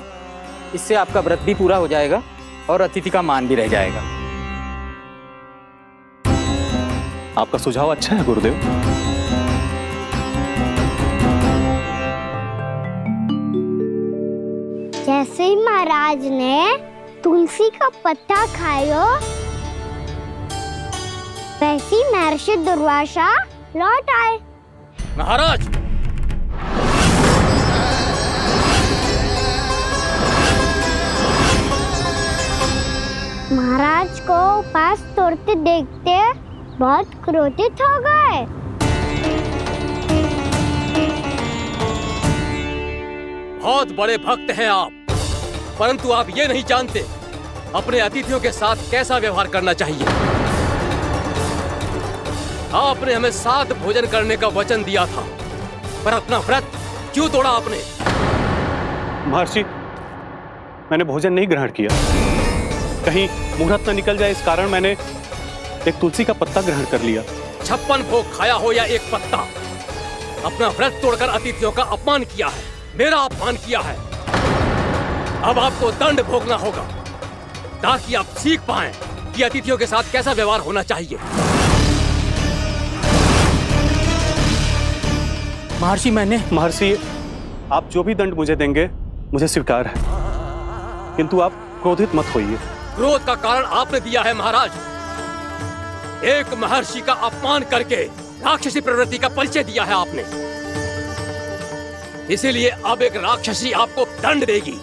इससे आपका व्रत भी पूरा हो जाएगा और अतिथि का मान भी रह जाएगा। आपका सुझाव अच्छा है गुरुदेव। जैसे ही महाराज ने तुलसी का पत्ता खाया, वैसे ही महर्षि दुर्वासा लौट आए। महाराज, महाराज को उपास तोड़ते देखते बहुत क्रोधित हो गए। बहुत बड़े भक्त हैं आप, परंतु आप ये नहीं जानते अपने अतिथियों के साथ कैसा व्यवहार करना चाहिए। आपने हमें साथ भोजन करने का वचन दिया था, पर अपना व्रत क्यों तोड़ा आपने? महर्षि, मैंने भोजन नहीं ग्रहण किया। कहीं मुहूर्त न निकल जाए इस कारण मैंने एक तुलसी का पत्ता ग्रहण कर लिया। 56 भोग खाया हो या एक पत्ता, अपना व्रत तोड़कर अतिथियों का अपमान किया है, मेरा अपमान किया है। अब आपको दंड भोगना होगा ताकि आप सीख पाएं कि अतिथियों के साथ कैसा व्यवहार होना चाहिए। महर्षि, आप जो भी दंड मुझे देंगे मुझे स्वीकार है, किंतु आप क्रोधित मत होइए। क्रोध का कारण आपने दिया है महाराज। एक महर्षि का अपमान करके राक्षसी प्रवृत्ति का परिचय दिया है आपने। इसीलिए अब एक राक्षसी आपको दंड देगी।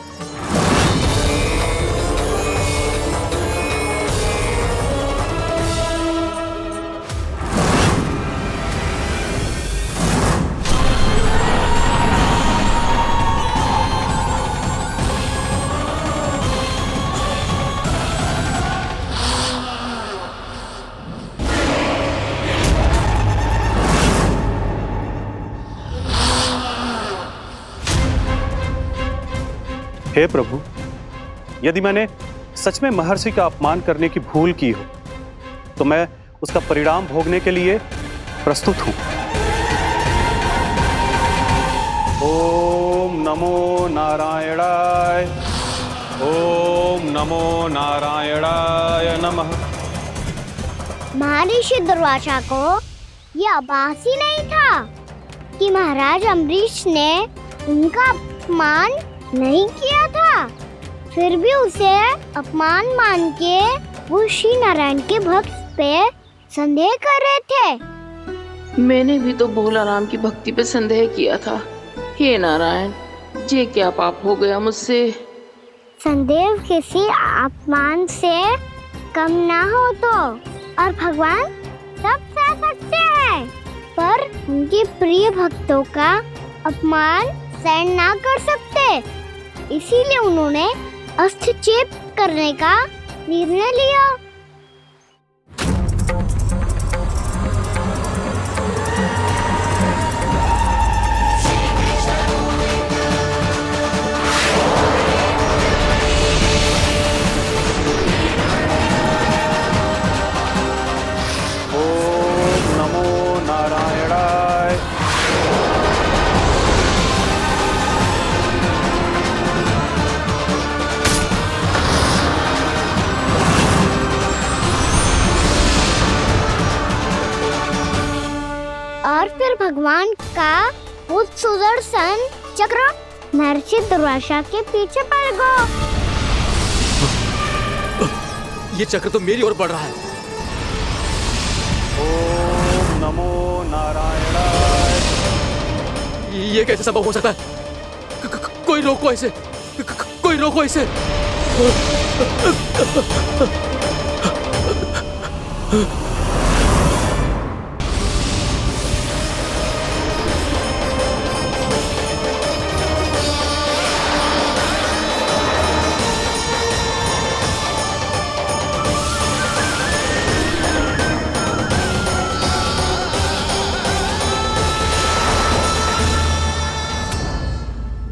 हे प्रभु, यदि मैंने सच में महर्षि का अपमान करने की भूल की हो तो मैं उसका परिणाम भोगने के लिए प्रस्तुत हूं। ओम नमो नारायणाय, ओम नमो नारायणाय नमः। महर्षि दुर्वासा को यह आभास ही नहीं था कि महाराज अम्बरीश ने उनका अपमान नहीं किया था। फिर भी उसे अपमान मान के वो श्री नारायण के भक्त पे संदेह कर रहे थे। मैंने भी तो भोला राम की भक्ति पे संदेह किया था। हे नारायण, ये क्या पाप हो गया मुझसे? संदेह किसी अपमान से कम ना हो तो, और भगवान सब सह सकते हैं, पर उनके प्रिय भक्तों का अपमान सहन ना कर सकते। इसीलिए उन्होंने हस्तक्षेप करने का निर्णय लिया। ओम नमो नारायणाय। और फिर भगवान का वो सुदर्शन चक्र महर्षि दुर्वासा के पीछे पड़ गया। ये चक्र तो मेरी ओर बढ़ रहा है। ओम नमो नारायणाय। ये कैसे संभव हो सकता है? कोई रोको इसे, कोई रोको इसे।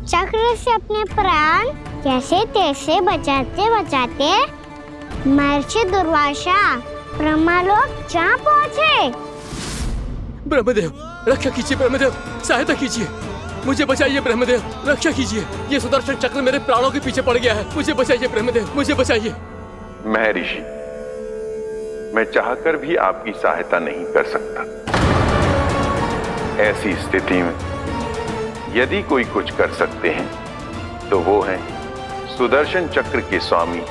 चक्र से अपने प्राण कैसे तैसे बचाते बचाते महर्षि दुर्वासा ब्रह्मलोक जा पहुँचे। ब्रह्मदेव, रक्षा कीजिए ब्रह्मदेव, सहायता कीजिए, मुझे बचाइए ब्रह्मदेव, रक्षा कीजिए। ये सुदर्शन चक्र मेरे प्राणों के पीछे पड़ गया है, मुझे बचाइए ब्रह्मदेव, मुझे बचाइए। महर्षि, मैं चाहकर भी आपकी सहायता नहीं कर सकता। ऐसी स्थिति में यदि कोई कुछ कर सकते हैं तो वो है सुदर्शन चक्र के स्वामी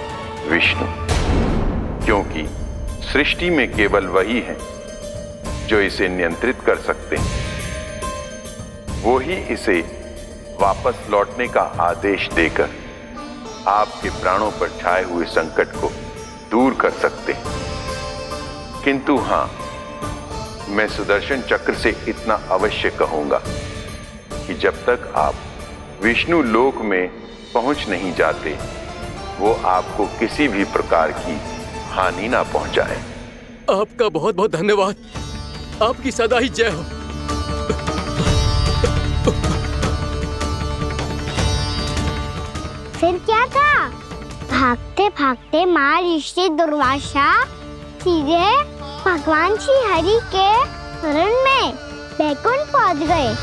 विष्णु, क्योंकि सृष्टि में केवल वही है जो इसे नियंत्रित कर सकते हैं। वो ही इसे वापस लौटने का आदेश देकर आपके प्राणों पर छाए हुए संकट को दूर कर सकते हैं। किंतु हां, मैं सुदर्शन चक्र से इतना अवश्य कहूंगा कि जब तक आप विष्णु लोक में पहुंच नहीं जाते, वो आपको किसी भी प्रकार की हानि ना पहुंचाए। आपका बहुत बहुत धन्यवाद, आपकी सदा ही जय हो। फिर क्या था? भागते भागते महर्षि दुर्वासा सीधे भगवान श्री हरि के शरण में बैकुंठ पहुंच गए।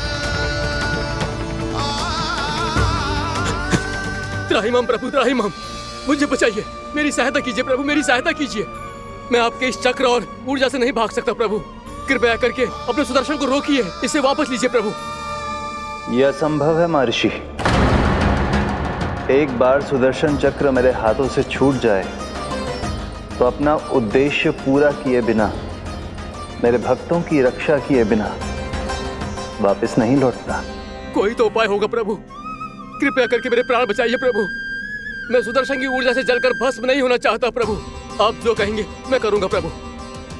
त्राहिमाम प्रभु, त्राहिमाम, मुझे बचाइए, मेरी सहायता कीजिए प्रभु, मेरी सहायता कीजिए। मैं आपके इस चक्र और ऊर्जा से नहीं भाग सकता प्रभु, कृपया करके अपने सुदर्शन को रोकिए, इसे वापस लीजिए प्रभु। यह असंभव है महर्षि। एक बार सुदर्शन चक्र मेरे हाथों से छूट जाए तो अपना उद्देश्य पूरा किए बिना, मेरे भक्तों की रक्षा किए बिना वापस नहीं लौटता। कोई तो उपाय होगा प्रभु, कृपया करके मेरे प्राण बचाइए प्रभु। मैं सुदर्शन की ऊर्जा से जलकर भस्म नहीं होना चाहता प्रभु। आप जो कहेंगे मैं करूंगा प्रभु,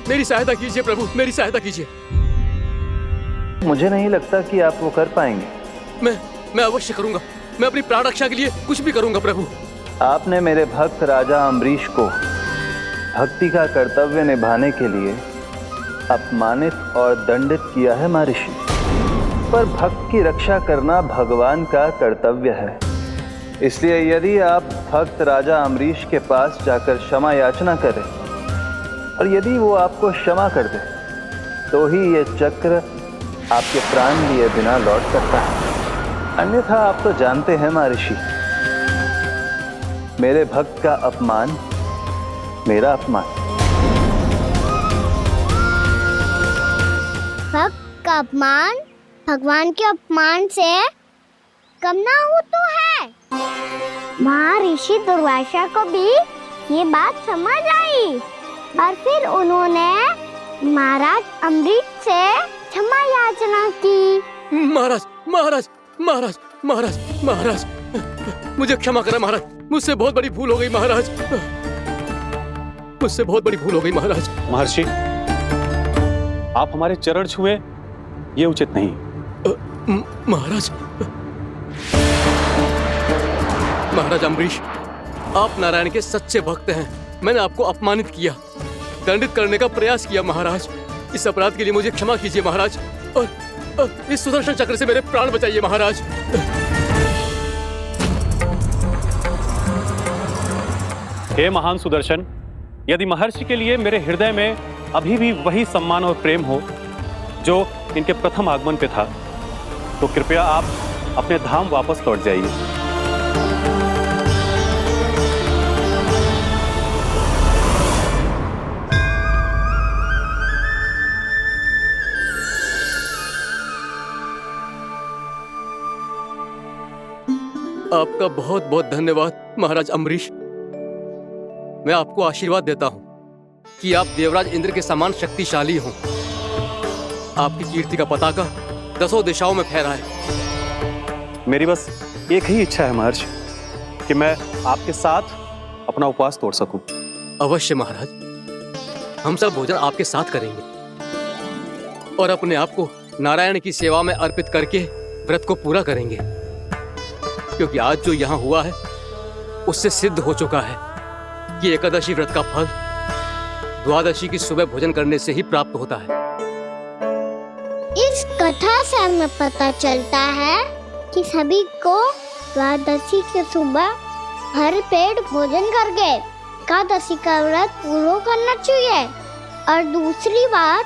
मेरी सहायता कीजिए प्रभु, मेरी सहायता कीजिए। मुझे नहीं लगता कि आप वो कर पाएंगे। मैं अवश्य करूंगा, मैं अपनी प्राण रक्षा के लिए कुछ भी करूंगा प्रभु। आपने मेरे भक्त राजा अम्बरीश को भक्ति का कर्तव्य निभाने के लिए अपमानित और दंडित किया है महर्षि, पर भक्त की रक्षा करना भगवान का कर्तव्य है। इसलिए यदि आप भक्त राजा अम्बरीश के पास जाकर क्षमा याचना करें और यदि वो आपको क्षमा कर दे तो ही ये चक्र आपके प्राण लिए बिना लौट सकता है। अन्यथा आप तो जानते हैं महर्षि, मेरे भक्त का अपमान मेरा अपमान। भक्त का अपमान भगवान के अपमान से कम ना हो तो है। महर्षि दुर्वासा को भी ये बात समझ आई और फिर उन्होंने महाराज अम्बरीश से क्षमा याचना की। महाराज महाराज महाराज महाराज महाराज मुझे क्षमा करें महाराज, मुझसे बहुत बड़ी भूल हो गई महाराज, मुझसे बहुत बड़ी भूल हो गई महाराज। महर्षि, आप हमारे चरण छुए ये उचित नहीं। महाराज महाराज अम्बरीश, आप नारायण के सच्चे भक्त हैं। मैंने आपको अपमानित किया, दंडित करने का प्रयास किया महाराज। इस अपराध के लिए मुझे क्षमा कीजिए महाराज और इस सुदर्शन चक्र से मेरे प्राण बचाइए महाराज। हे महान सुदर्शन, यदि महर्षि के लिए मेरे हृदय में अभी भी वही सम्मान और प्रेम हो जो इनके प्रथम आगमन पे था, तो कृपया आप अपने धाम वापस लौट जाइए। आपका बहुत बहुत धन्यवाद महाराज अम्बरीश। मैं आपको आशीर्वाद देता हूं कि आप देवराज इंद्र के समान शक्तिशाली हों। आपकी कीर्ति का पताका 10 दिशाओं में फहराए। मेरी बस एक ही इच्छा है महर्षि कि मैं आपके साथ अपना उपवास तोड़ सकूं। अवश्य महाराज, हम सब भोजन आपके साथ करेंगे और अपने आप को नारायण की सेवा में अर्पित करके व्रत को पूरा करेंगे, क्योंकि आज जो यहाँ हुआ है उससे सिद्ध हो चुका है कि एकादशी व्रत का फल द्वादशी की सुबह भोजन करने से ही प्राप्त होता है। इस कथा से हमें पता चलता है कि सभी को द्वादशी के सुबह भर पेट भोजन करके एकादशी का व्रत पूरा करना चाहिए। और दूसरी बात,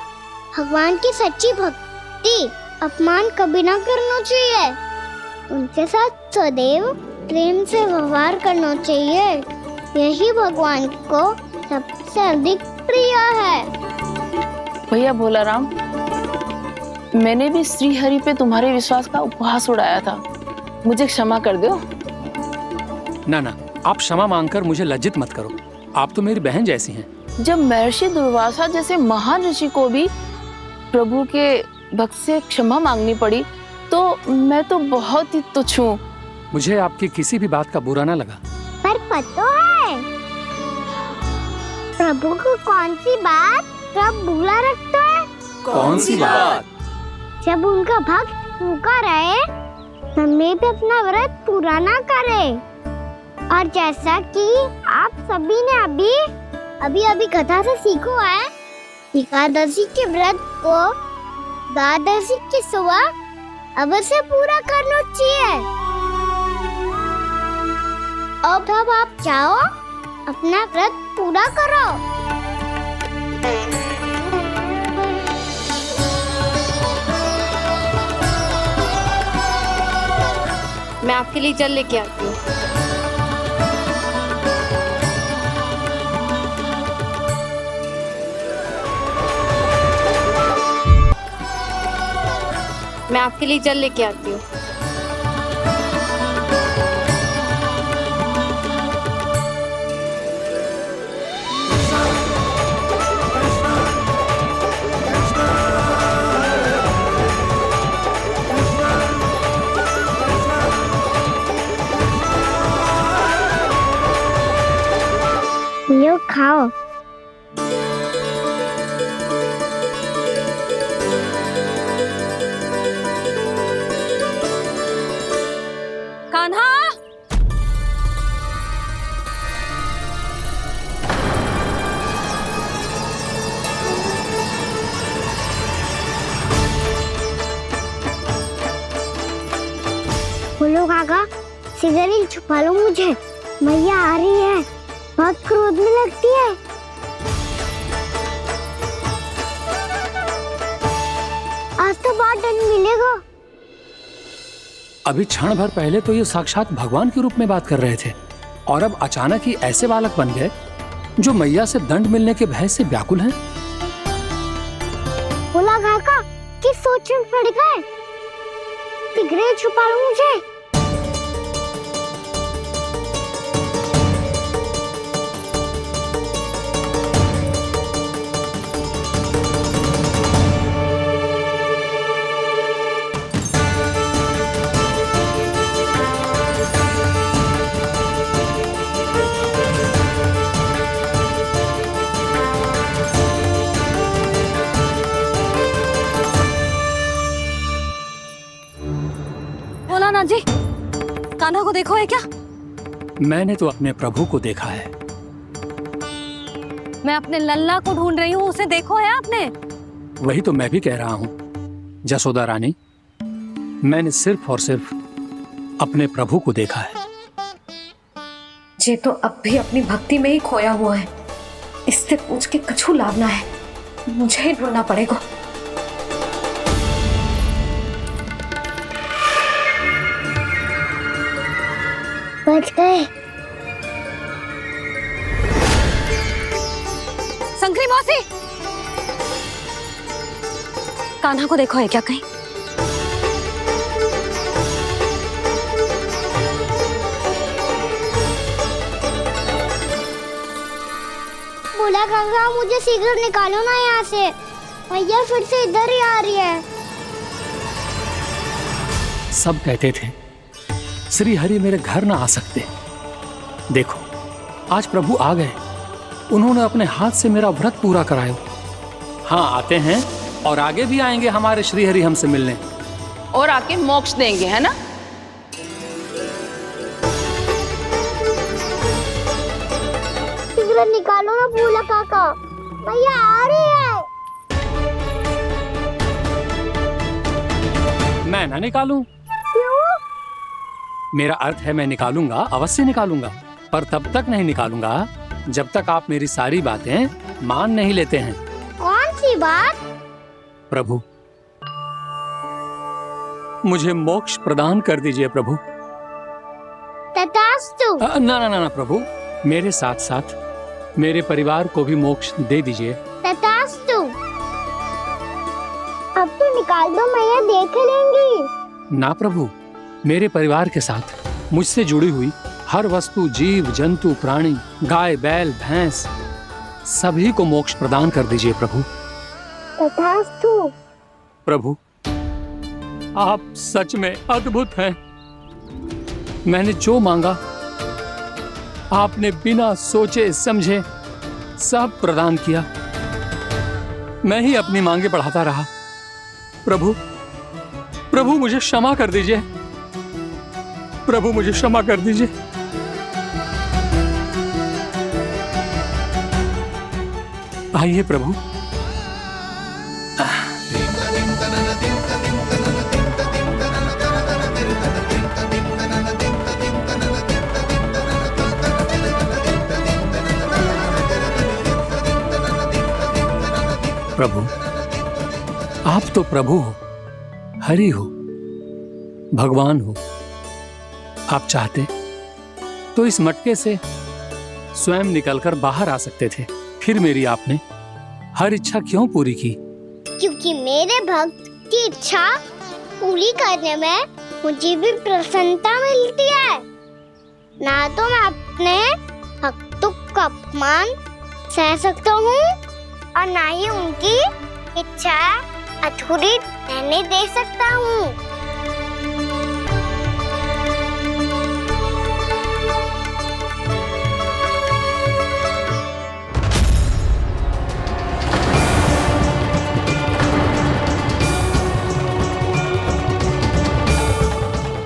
भगवान की सच्ची भक्ति अपमान कभी ना करना चाहिए। उनके साथ सदैव प्रेम से व्यवहार करना चाहिए। यही भगवान को सबसे अधिक प्रिय है। भैया भोलाराम, मैंने भी श्री हरि पे तुम्हारे विश्वास का उपहास उड़ाया था, मुझे क्षमा कर दो। ना ना, आप क्षमा मांगकर मुझे लज्जित मत करो, आप तो मेरी बहन जैसी हैं। जब महर्षि दुर्वासा जैसे महान ऋषि को भी प्रभु के भक्त से क्षमा मांगनी पड़ी तो मैं तो बहुत ही तुच्छ हूँ। मुझे आपकी किसी भी बात का बुरा ना लगा। पर पता है प्रभु को कौन सी बात कब बुरा रखता है? कौन सी बात? जब उनका भक्त भूखा रहे, हमें भी अपना व्रत पूरा ना करे। और जैसा कि आप सभी ने अभी कथा से सीखो है, एकादशी के व्रत को द्वादशी की सुबह अवश्य पूरा करना चाहिए। अब आप जाओ, अपना व्रत पूरा करो। मैं आपके लिए जल लेके आती हूँ। मैं आपके लिए जल लेके आती हूँ। यो खाओ। कान्हा, बोलो काका, इधर ही छुपा लो मुझे, मैया आ रही है, बहुत क्रोध में लगती है। आज तो बहुत दंड मिलेगा। अभी क्षण भर पहले तो ये साक्षात भगवान के रूप में बात कर रहे थे और अब अचानक ही ऐसे बालक बन गए जो मैया से दंड मिलने के भय से व्याकुल हैं। बोला काका किस सोच में पड़ गए? शीघ्र छुपा लो मुझे। भोलानाथ जी, कान्हा को देखो है क्या? मैंने तो अपने प्रभु को देखा है। मैं अपने लल्ला को ढूंढ रही हूँ, उसे देखो है आपने? वही तो मैं भी कह रहा हूँ जसोदा रानी, मैंने सिर्फ और सिर्फ अपने प्रभु को देखा है। ये तो अब भी अपनी भक्ति में ही खोया हुआ है, इससे पूछ के कछु लाभ ना है, मुझे ही ढूंढना पड़ेगा। बच गए। संकरी मौसी, कान्हा को देखो है क्या कहीं? बोला काका मुझे शीघ्र निकालो ना यहाँ से, मैया फिर से इधर ही आ रही है। सब कहते थे श्री हरि मेरे घर ना आ सकते। देखो आज प्रभु आ गए, उन्होंने अपने हाथ से मेरा व्रत पूरा कराया। हाँ आते हैं और आगे भी आएंगे हमारे श्री हरि हमसे मिलने और आके मोक्ष देंगे, है ना? शीघ्र निकालो ना बोला काका, मैया आ रही है। मैं ना निकालूं? मेरा अर्थ है मैं निकालूंगा, अवश्य निकालूंगा, पर तब तक नहीं निकालूंगा जब तक आप मेरी सारी बातें मान नहीं लेते हैं। कौन सी बात? प्रभु मुझे मोक्ष प्रदान कर दीजिए प्रभु। तथास्तु। ना ना ना प्रभु, मेरे साथ साथ मेरे परिवार को भी मोक्ष दे दीजिए। तथास्तु। अब तो निकाल दो, मैया देख लेंगी। ना प्रभु, मेरे परिवार के साथ मुझसे जुड़ी हुई हर वस्तु, जीव जंतु, प्राणी, गाय बैल भैंस, सभी को मोक्ष प्रदान कर दीजिए प्रभु। तथास्तु। प्रभु आप सच में अद्भुत हैं। मैंने जो मांगा आपने बिना सोचे समझे सब प्रदान किया। मैं ही अपनी मांगे बढ़ाता रहा। प्रभु प्रभु मुझे क्षमा कर दीजिए, प्रभु मुझे क्षमा कर दीजिए। आइए प्रभु। प्रभु आप तो प्रभु हो, हरि हो, भगवान हो। आप चाहते तो इस मटके से स्वयं निकलकर बाहर आ सकते थे, फिर मेरी आपने हर इच्छा क्यों पूरी की? क्योंकि मेरे भक्त की इच्छा पूरी करने में मुझे भी प्रसन्नता मिलती है। ना तो मैं अपने भक्तों का अपमान सह सकता हूँ और ना ही उनकी इच्छा अधूरी रहने दे सकता हूँ।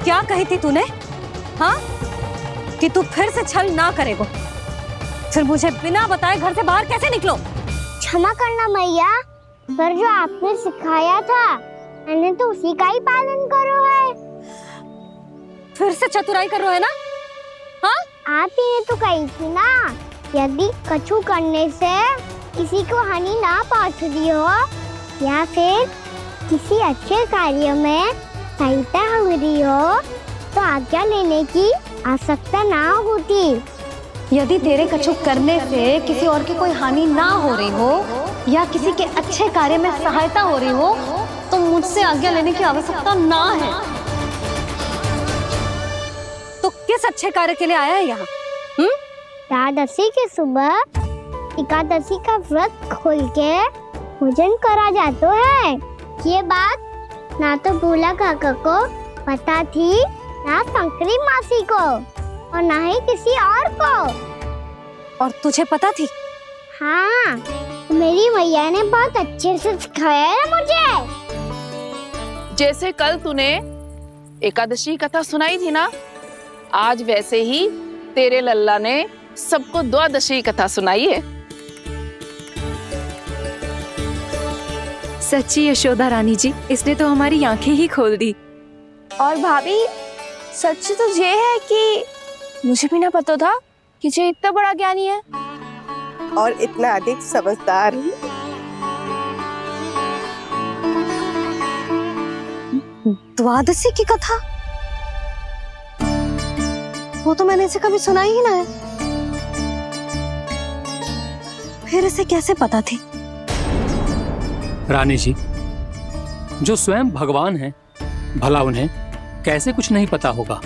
क्या कही थी तूने? हाँ, कि तू फिर से छल ना करेगा। फिर मुझे बिना बताए घर से बाहर कैसे निकलो? क्षमा करना मैया, पर जो आपने सिखाया था मैंने तो उसी का ही पालन करो है। फिर से चतुराई कर रहे हो ना? हाँ? आप ही ने तो कही थी ना, यदि कछु करने से किसी को हानि ना पहुंचती हो या फिर किसी अच्छे कार्य में सहायता हो रही हो तो आज्ञा लेने की आवश्यकता ना होती। यदि तेरे कछु करने से किसी और की कोई हानि ना हो रही हो या किसी के अच्छे कार्य में सहायता हो रही हो तो मुझसे आज्ञा लेने की आवश्यकता ना है। तो किस अच्छे कार्य के लिए आया है यहाँ? द्वादशी के सुबह एकादशी का व्रत खोल के भोजन करा जाता है। ये बात ना तो भोला काका को पता थी, ना शंकरी मासी को और ना ही किसी और को। और तुझे पता थी? हाँ, मेरी मैया ने बहुत अच्छे से सिखाया है मुझे। जैसे कल तूने एकादशी कथा सुनाई थी ना, आज वैसे ही तेरे लल्ला ने सबको द्वादशी कथा सुनाई है। सच्ची यशोदा रानी जी, इसने तो हमारी आंखें ही खोल दी। और भाभी, सच तो ये है कि मुझे भी ना पता था कि ये इतना बड़ा ज्ञानी है और इतना अधिक समझदार। द्वादशी की कथा? वो तो मैंने इसे कभी सुना ही ना है। फिर इसे कैसे पता थी? रानी जी, जो स्वयं भगवान हैं, भला उन्हें कैसे कुछ नहीं पता होगा।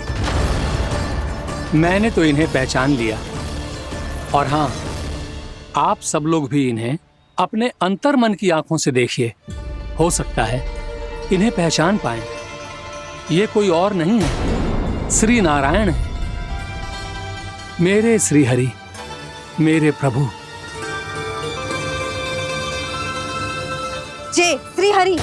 मैंने तो इन्हें पहचान लिया, और हाँ, आप सब लोग भी इन्हें अपने अंतर मन की आंखों से देखिए, हो सकता है इन्हें पहचान पाएं। ये कोई और नहीं है, श्री नारायण है, मेरे श्री हरि, मेरे प्रभु। जय श्री हरि।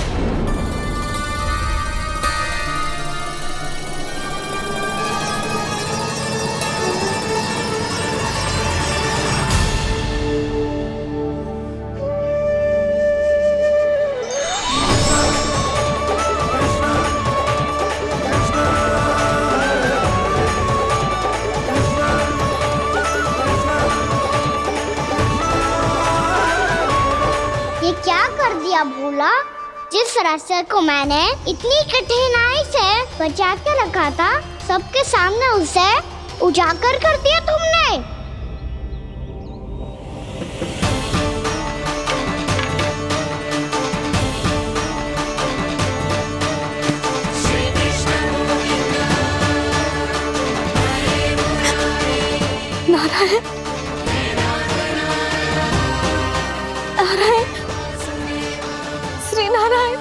ये क्या कर दिया भोला? जिस रास्ते को मैंने इतनी कठिनाई से बचा के रखा था, सबके सामने उसे उजागर कर दिया तुमने। नारायण, नारायण, श्री नारायण।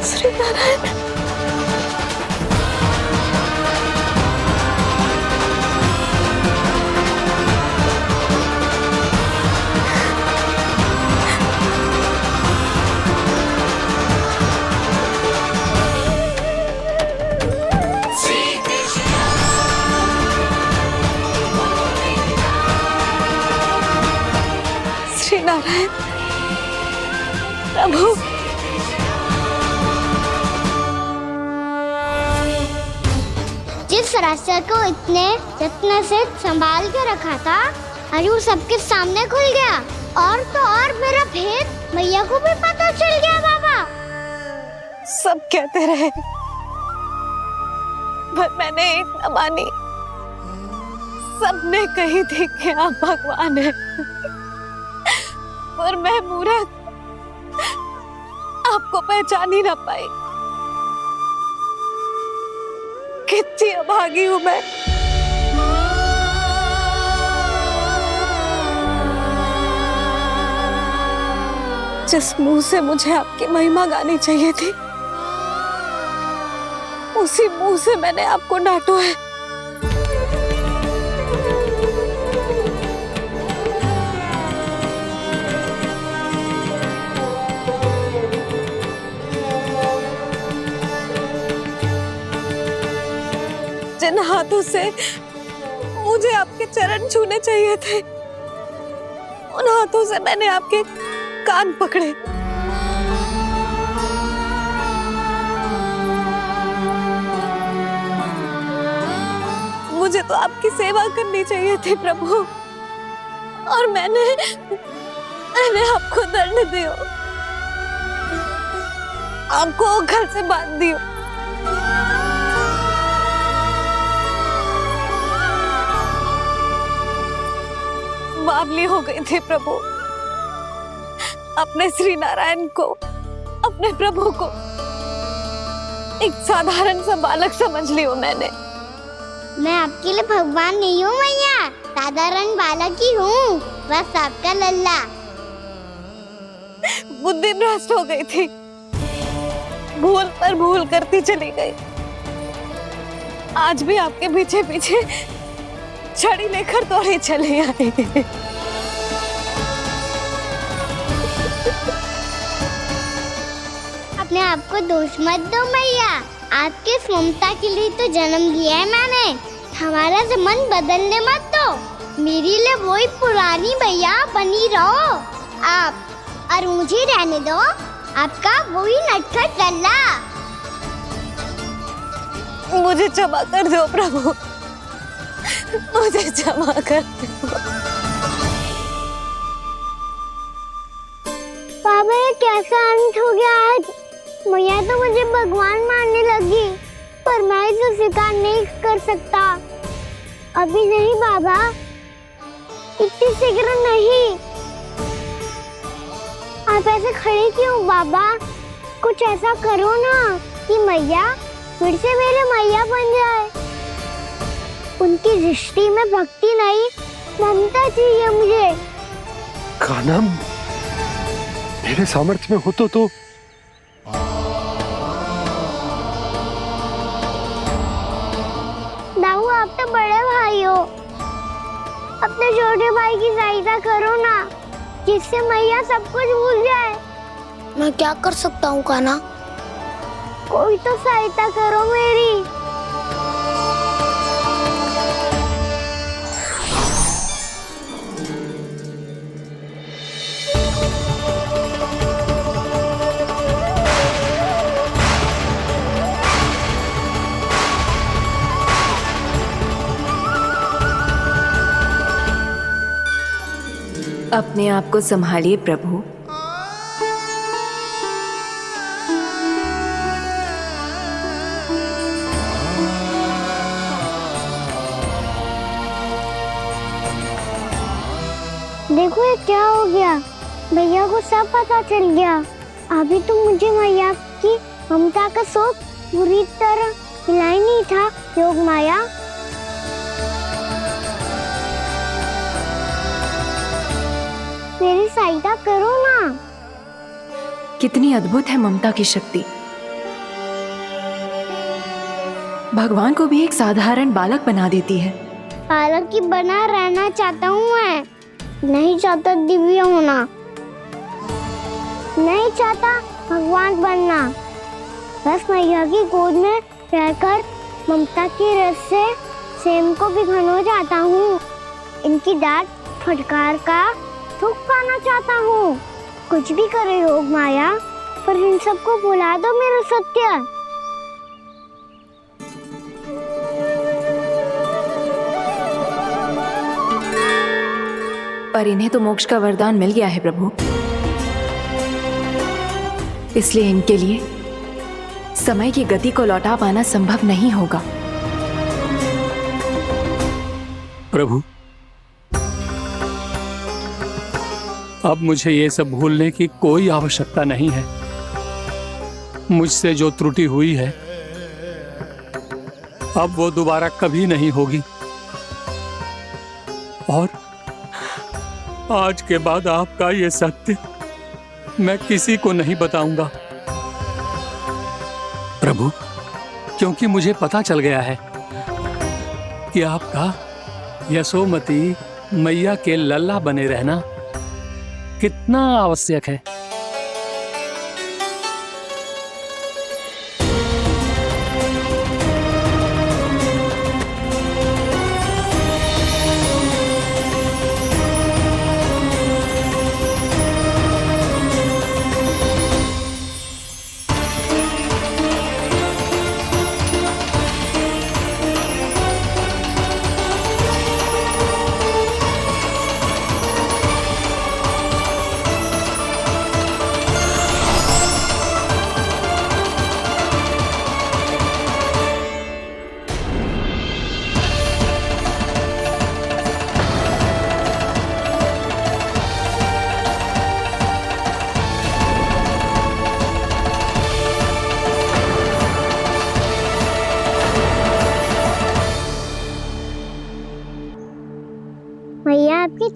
श्री नारायण। श्री नारायण प्रभु। जिस रास्ते को इतने यत्न से संभाल के रखा था, आज वो सबके सामने खुल गया। और तो और मेरा भेद मैया को भी पता चल गया। बाबा सब कहते रहे, पर मैंने एक न मानी। सबने कही थी कि आप भगवान हैं, पर मैं मूर्ख आपको पहचान ही ना पाई। कितनी अभागी हूं मैं। जिस मुंह से मुझे आपकी महिमा गानी चाहिए थी, उसी मुंह से मैंने आपको डांटा है। जिन हाथों से मुझे आपके चरण छूने चाहिए थे, उन हाथों से मैंने आपके कान पकड़े। मुझे तो आपकी सेवा करनी चाहिए थी प्रभु, और मैंने आपको दंड दियो, आपको घर से बांध दियो। बावली हो गई थी प्रभु, अपने श्री नारायण को, अपने प्रभु को एक साधारण सा बालक समझ लियो मैंने। मैं आपके लिए भगवान नहीं हूँ मैया, साधारण बालक ही हूँ, बस आपका लल्ला। बुद्धि भ्रष्ट हो गई थी, भूल पर भूल करती चली गई। आज भी आपके पीछे पीछे छड़ी लेकर दौड़े चले आए। अपने आप को दोष मत दो मैया, आपके ममता के लिए तो जन्म लिया है मैंने, हमारा से मन बदलने मत दो। मेरे लिए वही पुरानी मैया बनी रहो आप, और मुझे रहने दो आपका वही नटखट लल्ला। मुझे क्षमा कर दो प्रभु, मुझे क्षमा कर दो। बाबा ये कैसा अंत हो गया आज? मैया तो मुझे भगवान मानने लगी, पर मैं इसे स्वीकार नहीं कर सकता। अभी नहीं बाबा, इतनी शीघ्र नहीं। आप ऐसे खड़े क्यों बाबा? कुछ ऐसा करो ना कि मैया फिर से मेरे मैया बन जाए। उनकी दृष्टि में भक्ति नहीं, ममता चाहिए मुझे। कान्हा, मेरे सामर्थ्य में हो तो दाऊ, आप तो बड़े भाई हो, अपने छोटे भाई की सहायता करो ना, जिससे मैया सब कुछ भूल जाए। मैं क्या कर सकता हूँ कान्हा? कोई तो सहायता करो मेरी। अपने आप को संभालिए प्रभु। देखो ये क्या हो गया, भैया को सब पता चल गया। अभी तो मुझे मैया की ममता का शौक पूरी तरह हिला ही नहीं था। योग माया, मेरी सहायता करो ना। कितनी अद्भुत है ममता की शक्ति। भगवान को भी एक साधारण बालक बना देती है। बालक की बना रहना चाहता हूँ मैं, नहीं चाहता दिव्य होना, नहीं चाहता भगवान बनना। बस मैया की गोद में रहकर ममता की रस से सेम को भिगोना चाहता हूँ। इनकी डांट फटकार का सुख पाना चाहता हूँ। कुछ भी करे योग माया, पर इन सबको भुला दो मेरा सत्य। पर इन्हें तो मोक्ष का वरदान मिल गया है प्रभु, इसलिए इनके लिए समय की गति को लौटा पाना संभव नहीं होगा। प्रभु, अब मुझे ये सब भूलने की कोई आवश्यकता नहीं है। मुझसे जो त्रुटि हुई है अब वो दोबारा कभी नहीं होगी, और आज के बाद आपका ये सत्य मैं किसी को नहीं बताऊंगा प्रभु, क्योंकि मुझे पता चल गया है कि आपका यशोमती मैया के लल्ला बने रहना कितना आवश्यक है।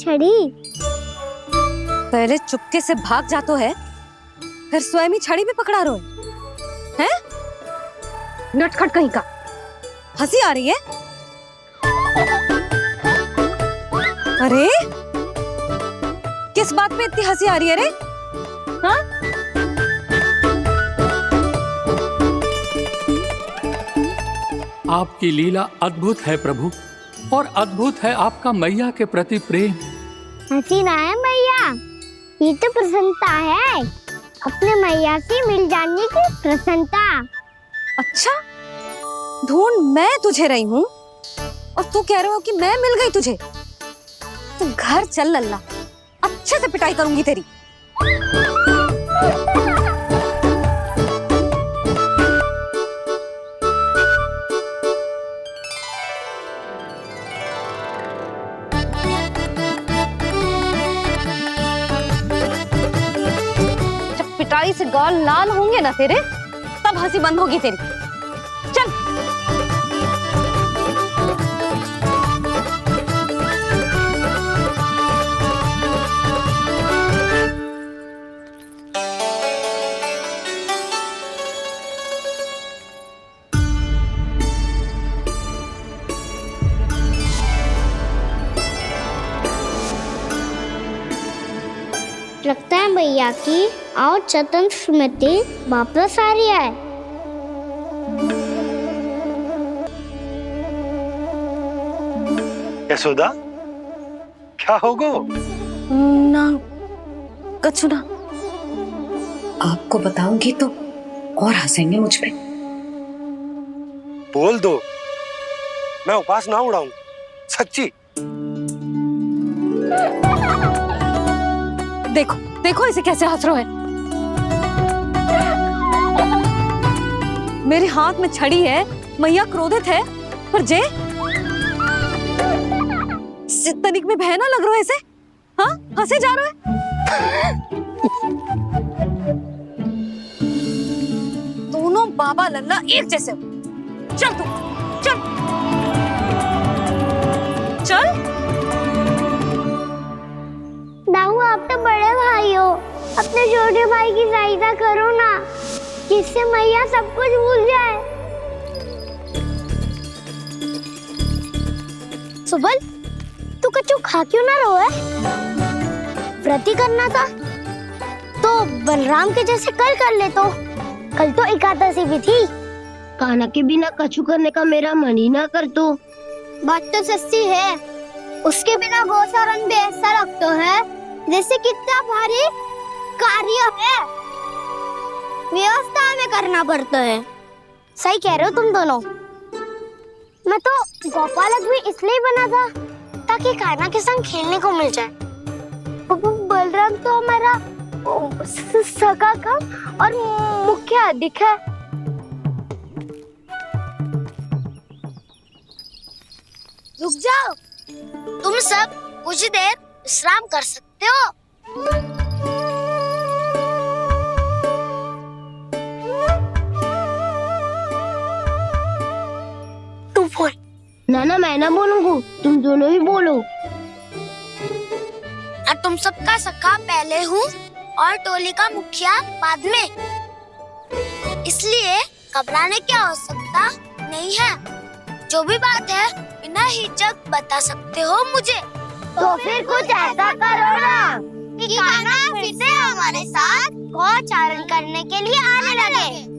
छड़ी। पहले चुपके से भाग जातो है, फिर स्वयं ही छड़ी भी पकड़ा रो है? नटखट कहीं का। हंसी आ रही है? अरे किस बात पे इतनी हंसी आ रही है रे? हाँ? आपकी लीला अद्भुत है प्रभु, और अद्भुत है आपका मैया के प्रति प्रेम। हंसी ना है मैया, ये तो प्रसन्नता है, अपने मैया से मिल जाने की प्रसन्नता। अच्छा, ढूंढ मैं तुझे रही हूँ और तू कह रहे हो कि मैं मिल गई तुझे। तू घर चल लल्ला, अच्छे से पिटाई करूंगी तेरी। जब पिटाई से गाल लाल होंगे ना तेरे, तब हंसी बंद होगी तेरी। चल। लगता है भैया की और चतन स्मृति वापस आ रही है। यशोदा, क्या होगो? ना कछु ना। आपको बताऊंगी तो और हंसेंगे मुझ पे। बोल दो, मैं उपास ना उड़ाऊं, सच्ची। देखो देखो इसे कैसे हंस रहा है। मेरे हाथ में छड़ी है, मैया क्रोधित है, पर जे तनिक में बहना लग रहा है इसे। हाँ, हंसे जा रहा है। दोनों बाबा लल्ला एक जैसे हो। चल तू, चल चल। दाऊ, आप तो बड़े भाई हो, अपने छोटे भाई की सहायता करो ना, जिससे मैया सब कुछ भूल जाए। सुबल, तू कच्चू खा क्यों ना रो है? व्रत ही करना था तो बलराम के जैसे कल कर ले। तो कल तो एकादशी भी थी। खाना के बिना कछु करने का मेरा मन ही ना कर। तो बात तो सच्ची है, उसके बिना गोचारण भी ऐसा लगता है जैसे कितना भारी कार्य है, व्यवस्था में करना पड़ता है। सही कह रहे हो तुम दोनों। मैं तो गोपालक भी इसलिए बना था ताकि कान्हा के संग खेलने को मिल जाए। बलराम तो हमारा सगा कम और मुख्य अधिक है। रुक जाओ, तुम सब कुछ देर विश्राम कर सकते हो। तू बोल। ना मैं ना बोलूंगा, तुम दोनों ही बोलो। और तुम सबका सखा पहले हूँ और टोली का मुखिया बाद में, इसलिए घबराने की आवश्यकता नहीं है। जो भी बात है बिना हिचक बता सकते हो मुझे। तो फिर कुछ ऐसा करो ना कि कान्हा फिर से हमारे साथ गोचारण करने के लिए आने लगे।